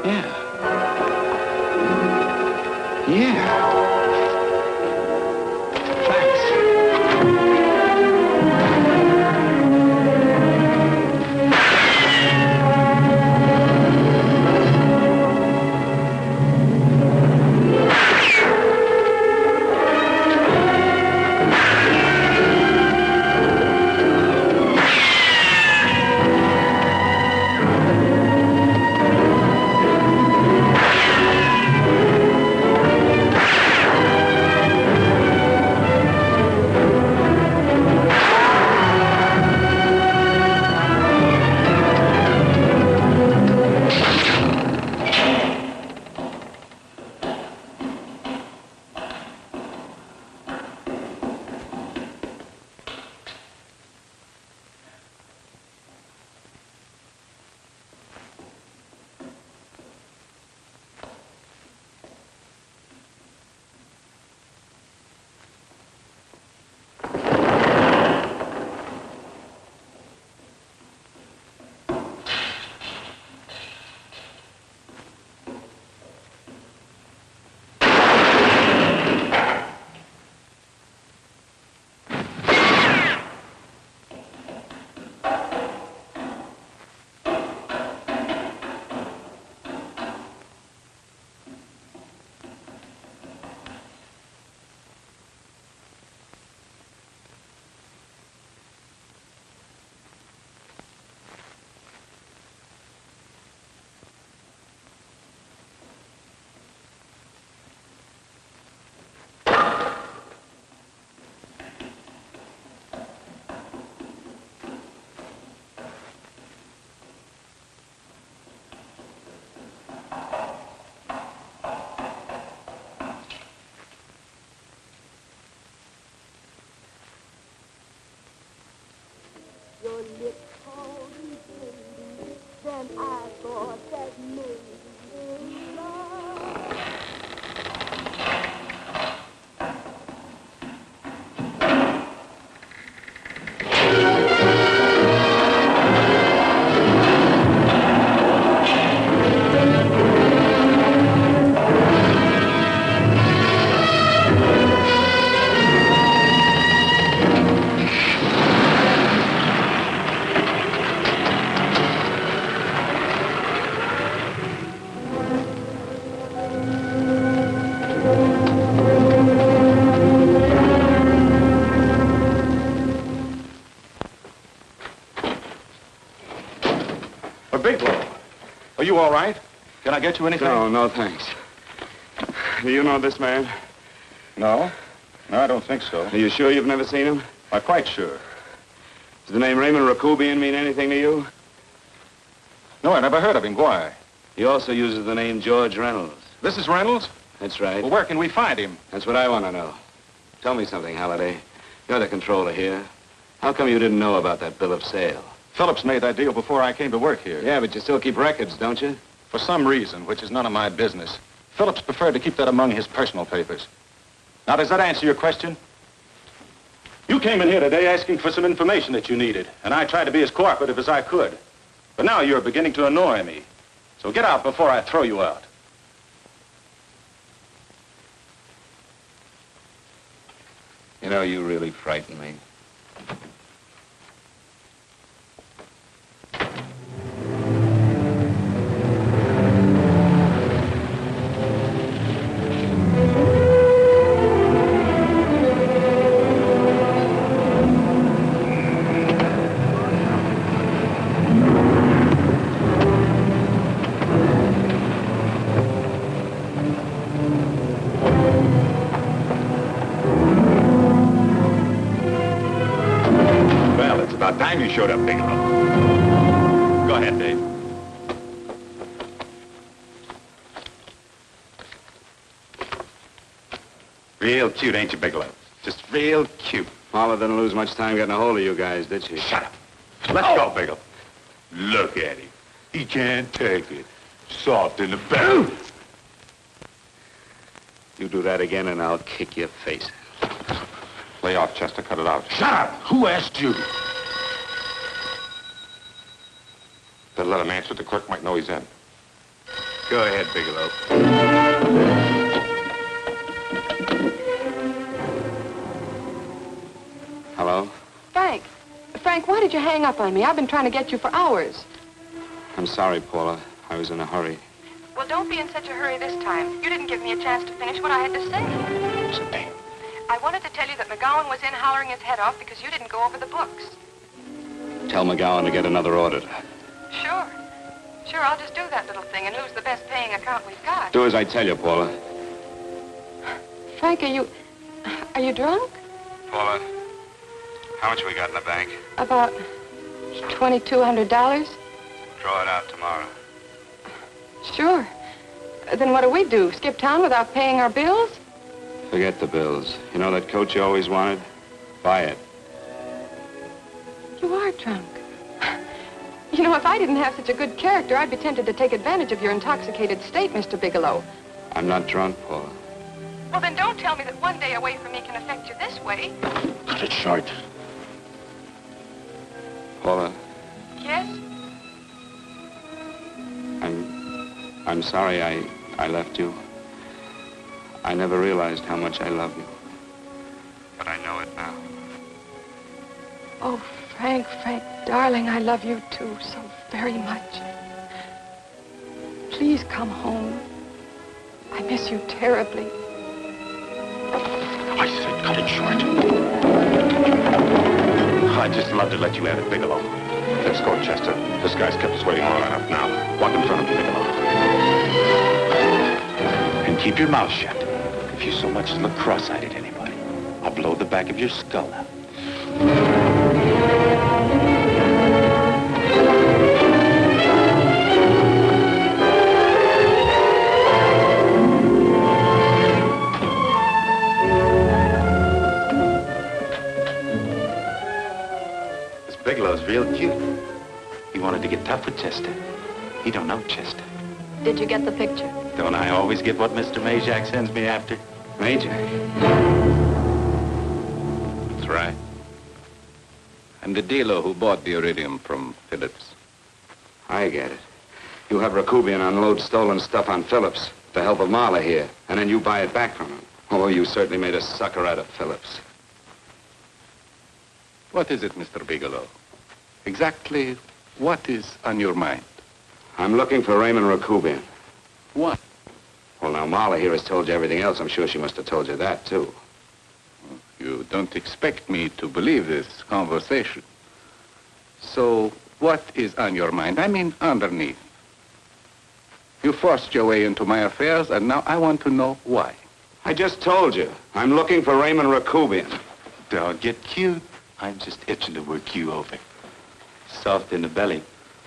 Speaker 10: Yeah.
Speaker 19: Yeah.
Speaker 13: Your lips cold and tender, then I thought that maybe love.
Speaker 7: Bigelow, are you all right? Can I get you anything?
Speaker 2: No, thanks. Do you know this man?
Speaker 7: No? No, I don't think so.
Speaker 2: Are you sure you've never seen him?
Speaker 7: I'm quite sure.
Speaker 2: Does the name Raymond Rakubian mean anything to you?
Speaker 7: No, I never heard of him. Why?
Speaker 2: He also uses the name George Reynolds.
Speaker 7: This is Reynolds?
Speaker 2: That's right.
Speaker 7: Well, where can we find him?
Speaker 2: That's what I want to know. Tell me something, Halliday. You're the controller here. How come you didn't know about that bill of sale?
Speaker 7: Phillips made that deal before I came to work here.
Speaker 2: Yeah, but you still keep records, don't you?
Speaker 7: For some reason, which is none of my business, Phillips preferred to keep that among his personal papers. Now, does that answer your question? You came in here today asking for some information that you needed, and I tried to be as cooperative as I could. But now you're beginning to annoy me. So get out before I throw you out.
Speaker 17: You know, you really frighten me.
Speaker 15: you showed up, Bigelow. Go ahead, Dave. Real cute, ain't you, Bigelow? Just real cute.
Speaker 17: Paula didn't lose much time getting a hold of you guys, did she?
Speaker 15: Shut up. Let's go, Bigelow. Look at him. He can't take it. Soft in the belly.
Speaker 17: You do that again and I'll kick your face.
Speaker 15: Lay off, Chester. Cut it out.
Speaker 7: Shut up! Who asked you?
Speaker 15: Better let him answer. The clerk might know he's in.
Speaker 17: Go ahead, Bigelow. Hello?
Speaker 3: Frank. Frank, why did you hang up on me? I've been trying to get you for hours.
Speaker 17: I'm sorry, Paula. I was in a hurry.
Speaker 3: Well, don't be in such a hurry this time. You didn't give me a chance to finish what I had to say.
Speaker 17: Sit down.
Speaker 3: I wanted to tell you that McGowan was in hollering his head off because you didn't go over the books.
Speaker 17: Tell McGowan to get another auditor.
Speaker 3: Sure. Sure, I'll just do that little thing and lose the best paying account we've got.
Speaker 17: Do as I tell you, Paula.
Speaker 3: Frank, are you drunk?
Speaker 17: Paula, how much we got in the bank?
Speaker 3: About $2,200?
Speaker 17: Draw it out tomorrow.
Speaker 3: Sure. Then what do? Skip town without paying our bills?
Speaker 17: Forget the bills. You know that coat you always wanted? Buy it.
Speaker 3: You are drunk. You know, if I didn't have such a good character, I'd be tempted to take advantage of your intoxicated state, Mr. Bigelow.
Speaker 17: I'm not drunk, Paula.
Speaker 3: Well, then don't tell me that one day away from me can affect you this way.
Speaker 17: Cut it short. Paula,
Speaker 3: Yes?
Speaker 17: I'm sorry I left you. I never realized how much I love you. But I know it now.
Speaker 3: Oh, Frank, darling, I love you too so very much. Please come home. I miss you terribly.
Speaker 15: I said cut it short. I'd just love to let you have it, Bigelow. Let's go, Chester. This guy's kept us waiting long enough now. Walk in front of me, Bigelow. And keep your mouth shut. If you so much as look cross-eyed at anybody, I'll blow the back of your skull out. Bigelow's real cute. He wanted to get tough with Chester. He don't know Chester.
Speaker 18: Did you get the picture?
Speaker 15: Don't I always get what Mr. Majak sends me after?
Speaker 17: Majak?
Speaker 7: That's right. I'm the dealer who bought the iridium from Phillips.
Speaker 17: I get it. You have Rakubian unload stolen stuff on Phillips with the help of Marla here, and then you buy it back from him. Oh, you certainly made a sucker out of Phillips.
Speaker 7: What is it, Mr. Bigelow? Exactly what is on your mind?
Speaker 17: I'm looking for Raymond Rakubian.
Speaker 7: What?
Speaker 17: Well, now, Marla here has told you everything else. I'm sure she must have told you that, too.
Speaker 7: You don't expect me to believe this conversation. So, what is on your mind? I mean, underneath. You forced your way into my affairs, and now I want to know why.
Speaker 17: I just told you. I'm looking for Raymond Rakubian.
Speaker 15: Don't get cute. I'm just itching to work you over. Soft in the belly.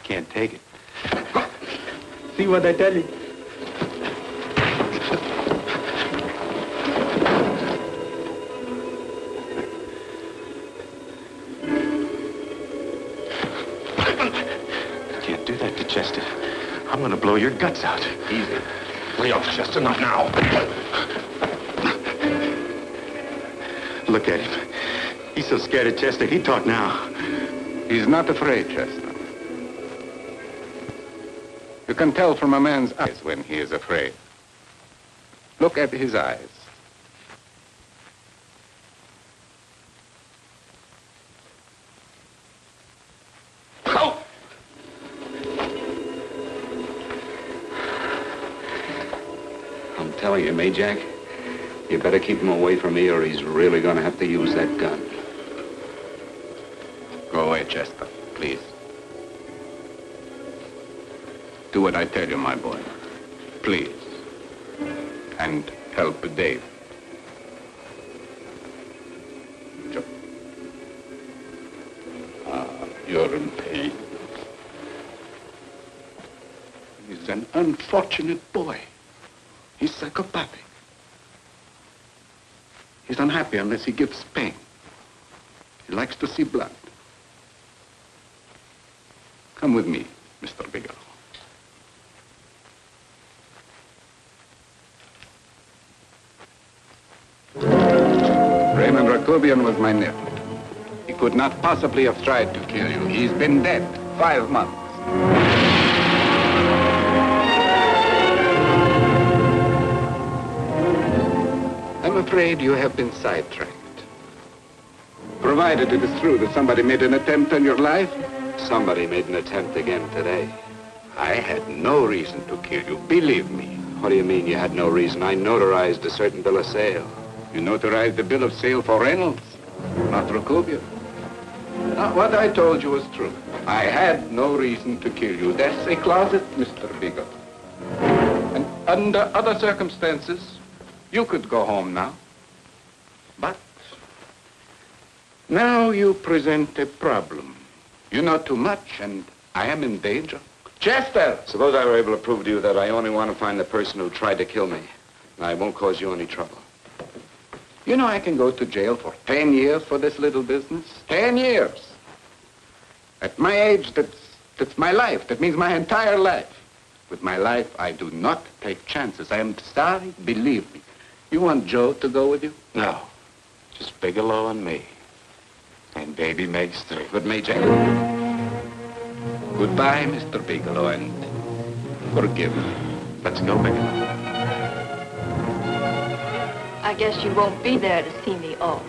Speaker 15: Can't take it.
Speaker 2: See what I tell you?
Speaker 15: Can't do that to Chester. I'm gonna blow your guts out.
Speaker 17: Easy.
Speaker 15: Lay off, Chester, not now. Look at him. He's so scared of Chester, he'd talk now.
Speaker 7: He's not afraid, Chester. You can tell from a man's eyes when he is afraid. Look at his eyes.
Speaker 17: Oh! I'm telling you, Majak, you better keep him away from me or he's really going to have to use that gun.
Speaker 7: Go away, Chester, please. Do what I tell you, my boy. Please. And help Dave. You're
Speaker 20: He's an unfortunate boy. He's psychopathic. He's unhappy unless he gives pain. He likes to see blood. Come with me, Mr. Bigelow. Raymond Rakubian was my nephew. He could not possibly have tried to kill you. He's been dead 5 months. I'm afraid you have been sidetracked. Provided it is true that somebody made an attempt on your life, somebody made an attempt again today. I had no reason to kill you, believe me. What do you mean you had no reason? I notarized a certain bill of sale. You notarized the bill of sale for Reynolds, not Rakubian. Now, what I told you was true. I had no reason to kill you. That's a closet, Mr. Bigelow. And under other circumstances, you could go home now. But now you present a problem. You know too much, and I am in danger. Chester!
Speaker 17: Suppose I were able to prove to you that I only want to find the person who tried to kill me. And I won't cause you any trouble.
Speaker 20: You know I can go to jail for 10 years for this little business. 10 years. At my age, that's my life. That means my entire life. With my life, I do not take chances. I am sorry, believe me. You want Joe to go with you?
Speaker 17: No. Just Bigelow and me. And baby makes 3.
Speaker 20: But Major, goodbye, Mr. Bigelow, and forgive me.
Speaker 17: Let's go, Bigelow.
Speaker 18: I guess you won't be there to see me off.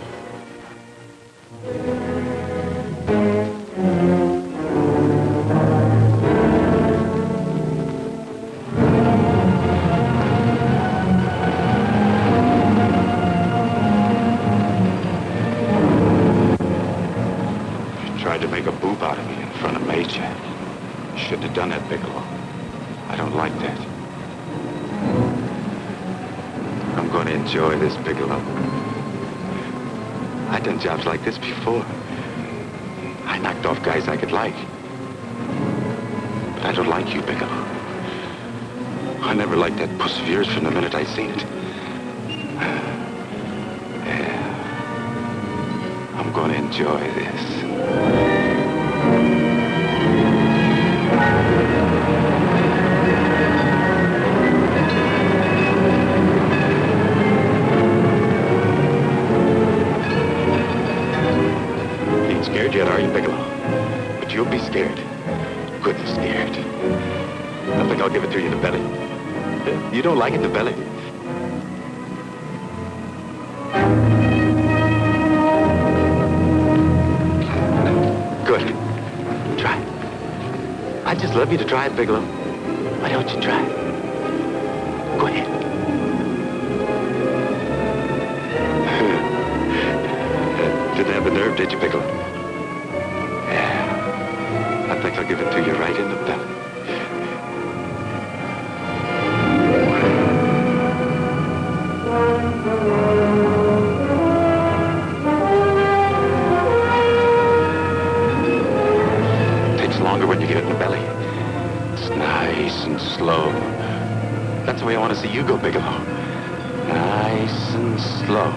Speaker 17: Tried to make a boob out of me in front of Major. Shouldn't have done that, Bigelow. I don't like that. I'm going to enjoy this, Bigelow. I've done jobs like this before. I knocked off guys I could like. But I don't like you, Bigelow. I never liked that puss of yours from the minute I seen it. Yeah. I'm going to enjoy this. Ain't scared yet, are you, Bigelow? But you'll be scared. Good and scared. I think I'll give it to you in the belly. You don't like it in the belly? Good. Try it. I'd just love you to try it, Bigelow. Why don't you try it? Go ahead. Didn't have the nerve, did you, Bigelow? Yeah. I think I'll give it to you right in the belly. Takes longer when you get it in the belly. It's nice and slow. That's the way I want to see you go, Bigelow. Nice and slow.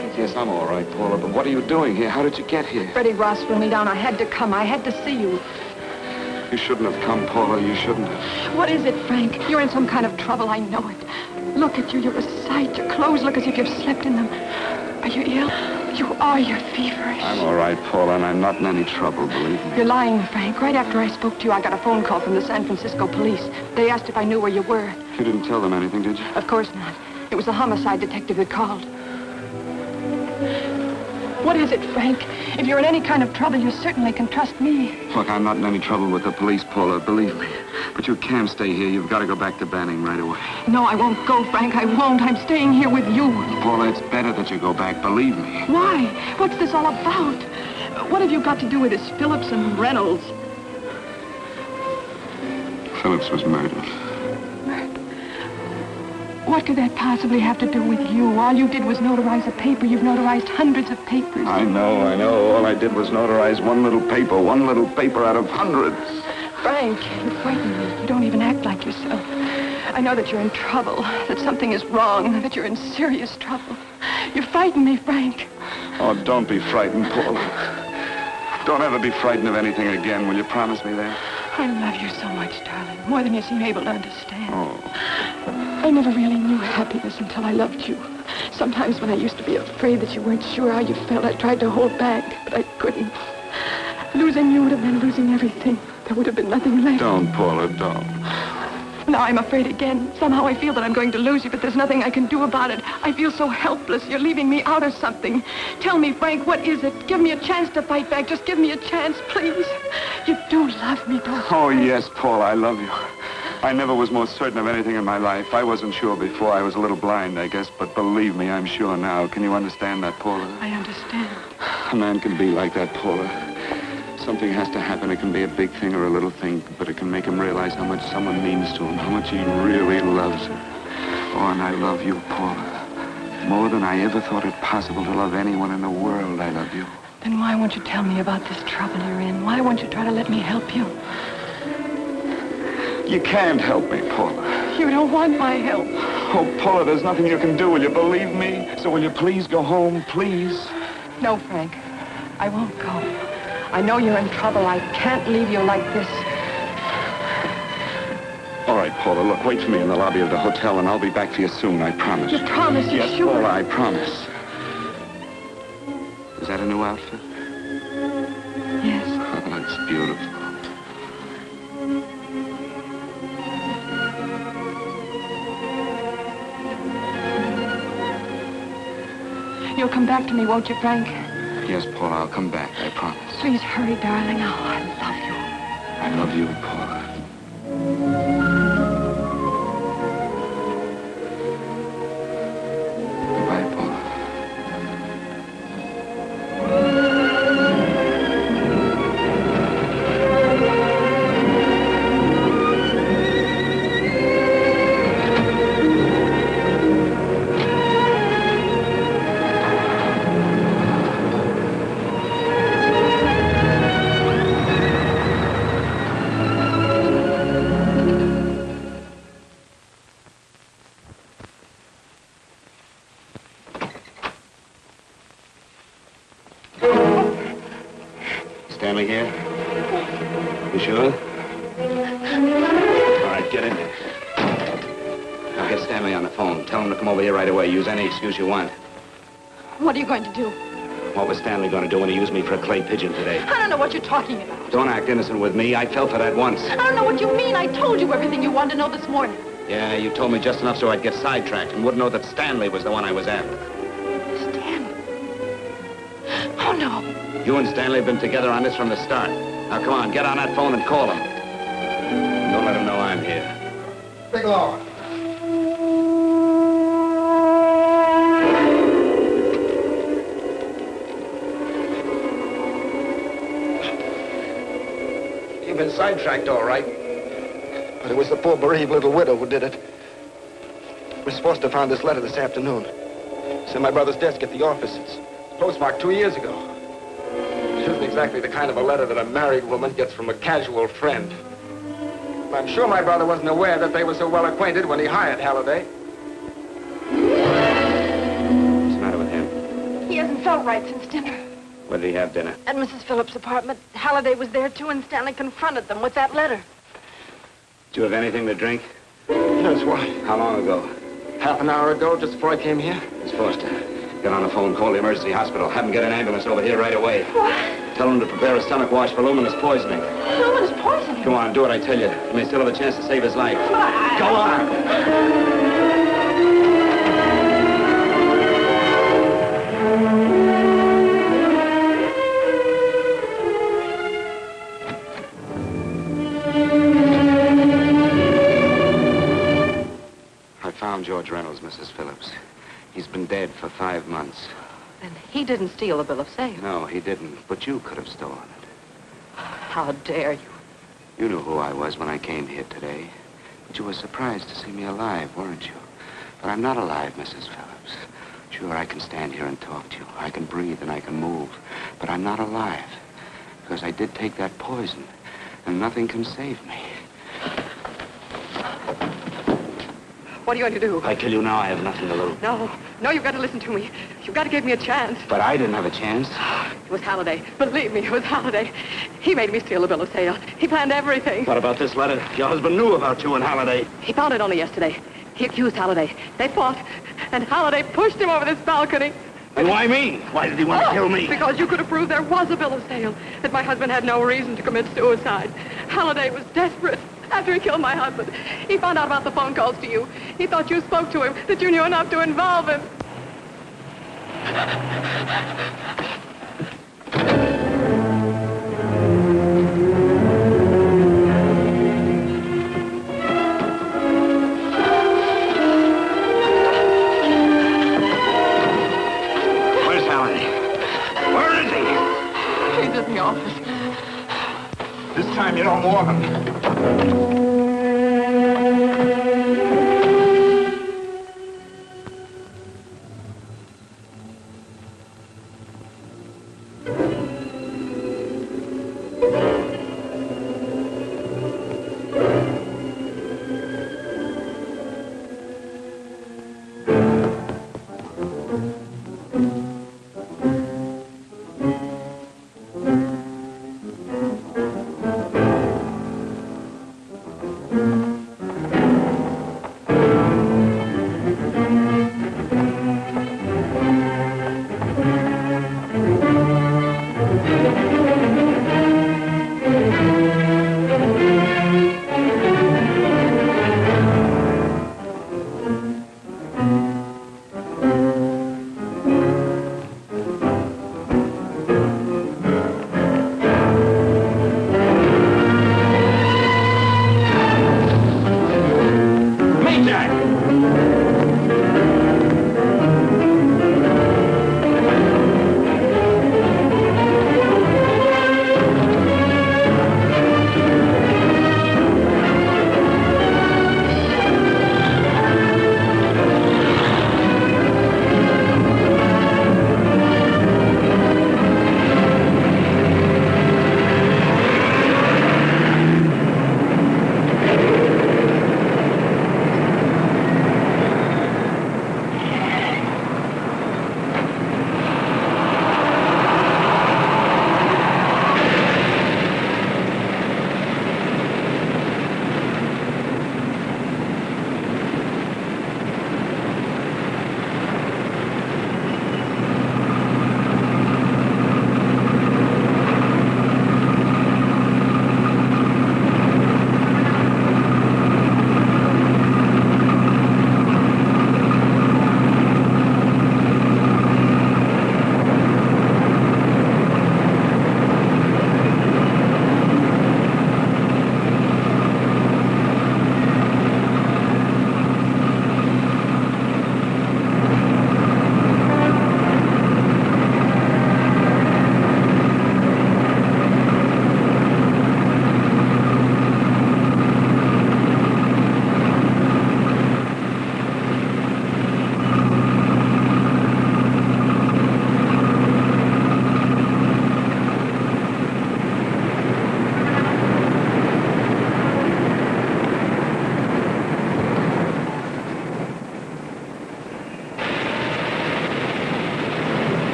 Speaker 3: wiser.
Speaker 20: Yes, I'm all right, Paula, but what are you doing here? How did you get here?
Speaker 3: Freddie Ross threw me down. I had to come. I had to see you.
Speaker 20: You shouldn't have come, Paula. You shouldn't have.
Speaker 3: What is it, Frank? You're in some kind of trouble. I know it. Look at you. You're a sight. Your clothes look as if you've slept in them. Are you ill? You are. You're feverish.
Speaker 20: I'm all right, Paula, and I'm not in any trouble, believe me.
Speaker 3: You're lying, Frank. Right after I spoke to you, I got a phone call from the San Francisco police. They asked if I knew where you were.
Speaker 20: You didn't tell them anything, did you?
Speaker 3: Of course not. It was the homicide detective that called. What is it, Frank? If you're in any kind of trouble, you certainly can trust me.
Speaker 20: Look, I'm not in any trouble with the police, Paula, believe me. But you can't stay here. You've got to go back to Banning right away.
Speaker 3: No, I won't go, Frank. I won't. I'm staying here with you.
Speaker 20: Paula, it's better that you go back, believe me.
Speaker 3: Why? What's this all about? What have you got to do with this Phillips and Reynolds?
Speaker 20: Phillips was murdered.
Speaker 3: What could that possibly have to do with you? All you did was notarize a paper. You've notarized hundreds of papers.
Speaker 20: I know. All I did was notarize one little paper out of hundreds.
Speaker 3: Frank, you frighten me. You don't even act like yourself. I know that you're in trouble, that something is wrong, that you're in serious trouble. You frighten me, Frank.
Speaker 20: Oh, don't be frightened, Paula. Don't ever be frightened of anything again. Will you promise me that?
Speaker 3: I love you so much, darling, more than you seem able to understand.
Speaker 20: Oh.
Speaker 3: I never really knew happiness until I loved you. Sometimes when I used to be afraid that you weren't sure how you felt, I tried to hold back, but I couldn't. Losing you would have been losing everything. There would have been nothing left.
Speaker 20: Don't, Paula, don't.
Speaker 3: Now I'm afraid again. Somehow I feel that I'm going to lose you, but there's nothing I can do about it. I feel so helpless. You're leaving me out of something. Tell me, Frank, what is it? Give me a chance to fight back. Just give me a chance, please. You do love me, don't you?
Speaker 20: Oh, yes, Paula, I love you. I never was more certain of anything in my life. I wasn't sure before. I was a little blind, I guess, but believe me, I'm sure now. Can you understand that, Paula?
Speaker 3: I understand.
Speaker 20: A man can be like that, Paula. Something has to happen. It can be a big thing or a little thing, but it can make him realize how much someone means to him, how much he really loves her. Oh, and I love you, Paula. More than I ever thought it possible to love anyone in the world, I love you.
Speaker 3: Then why won't you tell me about this trouble you're in? Why won't you try to let me help you?
Speaker 20: You can't help me, Paula.
Speaker 3: You don't want my help.
Speaker 20: Oh, Paula, there's nothing you can do. Will you believe me? So will you please go home, please?
Speaker 3: No, Frank. I won't go. I know you're in trouble. I can't leave you like this.
Speaker 20: All right, Paula, look, wait for me in the lobby of the hotel, and I'll be back for you soon, I promise.
Speaker 3: You promise? You're
Speaker 20: yes,
Speaker 3: sure?
Speaker 20: Paula, I promise. Is that a new outfit?
Speaker 3: Yes.
Speaker 20: Oh, it's beautiful.
Speaker 3: You'll come back to me, won't you, Frank?
Speaker 20: Yes, Paula, I'll come back, I promise.
Speaker 3: Please hurry, darling. Oh, I love you.
Speaker 20: I love you, Paula. Goodbye, Paula. Stanley here? You sure? All right, get in there. Now get Stanley on the phone. Tell him to come over here right away. Use any excuse you want.
Speaker 11: What are you going to do?
Speaker 20: What was Stanley going to do when he used me for a clay pigeon today?
Speaker 11: I don't know what you're talking about.
Speaker 20: Don't act innocent with me. I fell for that once.
Speaker 11: I don't know what you mean. I told you everything you wanted to know this morning.
Speaker 20: Yeah, you told me just enough so I'd get sidetracked and wouldn't know that Stanley was the one I was after.
Speaker 11: Stanley? Oh, no.
Speaker 20: You and Stanley have been together on this from the start. Now, come on, get on that phone and call him. Don't let him know I'm here.
Speaker 10: Bigelow.
Speaker 5: You've been sidetracked, all right. But it was the poor bereaved little widow who did it. Miss Foster found this letter this afternoon. It's in my brother's desk at the office. It's postmarked 2 years ago. It isn't exactly the kind of a letter that a married woman gets from a casual friend. I'm sure my brother wasn't aware that they were so well acquainted when he hired Halliday.
Speaker 20: What's the matter with him?
Speaker 11: right since dinner.
Speaker 17: Where did he have dinner?
Speaker 11: At Mrs. Phillips' apartment. Halliday was there, too, and Stanley confronted them with that letter.
Speaker 17: Did you have anything to drink?
Speaker 5: Yes, why?
Speaker 17: How long ago?
Speaker 5: Half an hour ago, just before I came here.
Speaker 17: Miss Foster, get on the phone, call the emergency hospital. Have them get an ambulance over here right away.
Speaker 11: What?
Speaker 17: Tell them to prepare a stomach wash for luminous poisoning.
Speaker 11: Luminous poisoning?
Speaker 17: Come on, do what I tell you. You may still have a chance to save his life. Go on! I found George Reynolds, Mrs. Phillips. He's been dead for 5 months.
Speaker 3: Then he didn't steal the bill of sale.
Speaker 17: No, he didn't. But you could have stolen it.
Speaker 3: How dare you?
Speaker 17: You knew who I was when I came here today. But you were surprised to see me alive, weren't you? But I'm not alive, Mrs. Phillips. Sure, I can stand here and talk to you. I can breathe and I can move. But I'm not alive. Because I did take that poison. And nothing can save me.
Speaker 3: What are you going to do?
Speaker 17: If I kill you now, I have nothing to lose.
Speaker 3: No, you've got to listen to me. You've got to give me a chance.
Speaker 17: But I didn't have a chance.
Speaker 3: It was Halliday. Believe me, it was Halliday. He made me steal the bill of sale. He planned everything.
Speaker 19: What about this letter? Your husband knew about you and Halliday.
Speaker 3: He found it only yesterday. He accused Halliday. They fought, and Halliday pushed him over this balcony.
Speaker 19: And why me? Why did he want to kill me?
Speaker 3: Because you could have proved there was a bill of sale, that my husband had no reason to commit suicide. Halliday was desperate. After he killed my husband, he found out about the phone calls to you. He thought you spoke to him, that you knew enough to involve him.
Speaker 19: Where's Halliday? Where is he?
Speaker 3: He's in the office.
Speaker 19: This time you don't warn him.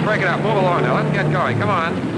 Speaker 5: break it up. Move along now. Let's get going. Come on.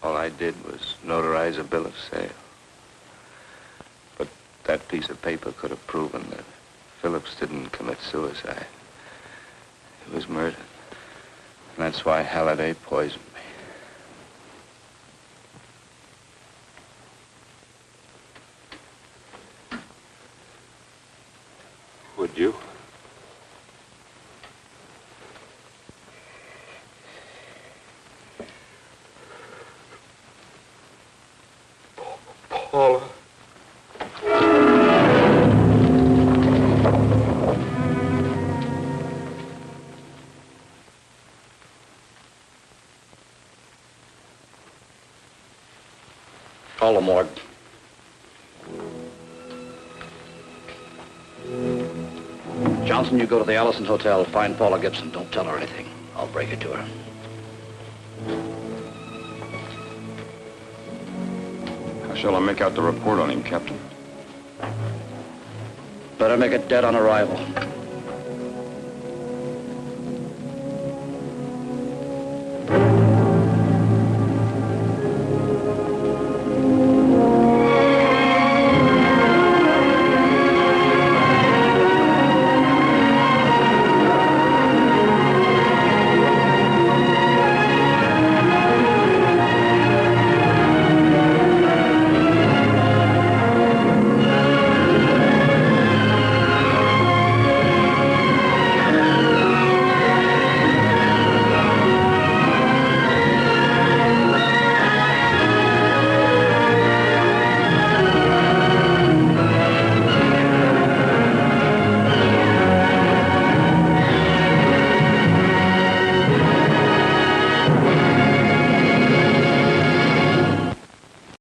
Speaker 17: All I did was notarize a bill of sale. But that piece of paper could have proven that Phillips didn't commit suicide. He was murdered. And that's why Halliday poisoned me.
Speaker 20: Would you?
Speaker 5: Paula.
Speaker 1: Call the morgue. Johnson, you go to the Allison Hotel. Find Paula Gibson. Don't tell her anything. I'll break it to her.
Speaker 15: How shall I make out the report on him, Captain?
Speaker 1: Better make it dead on arrival.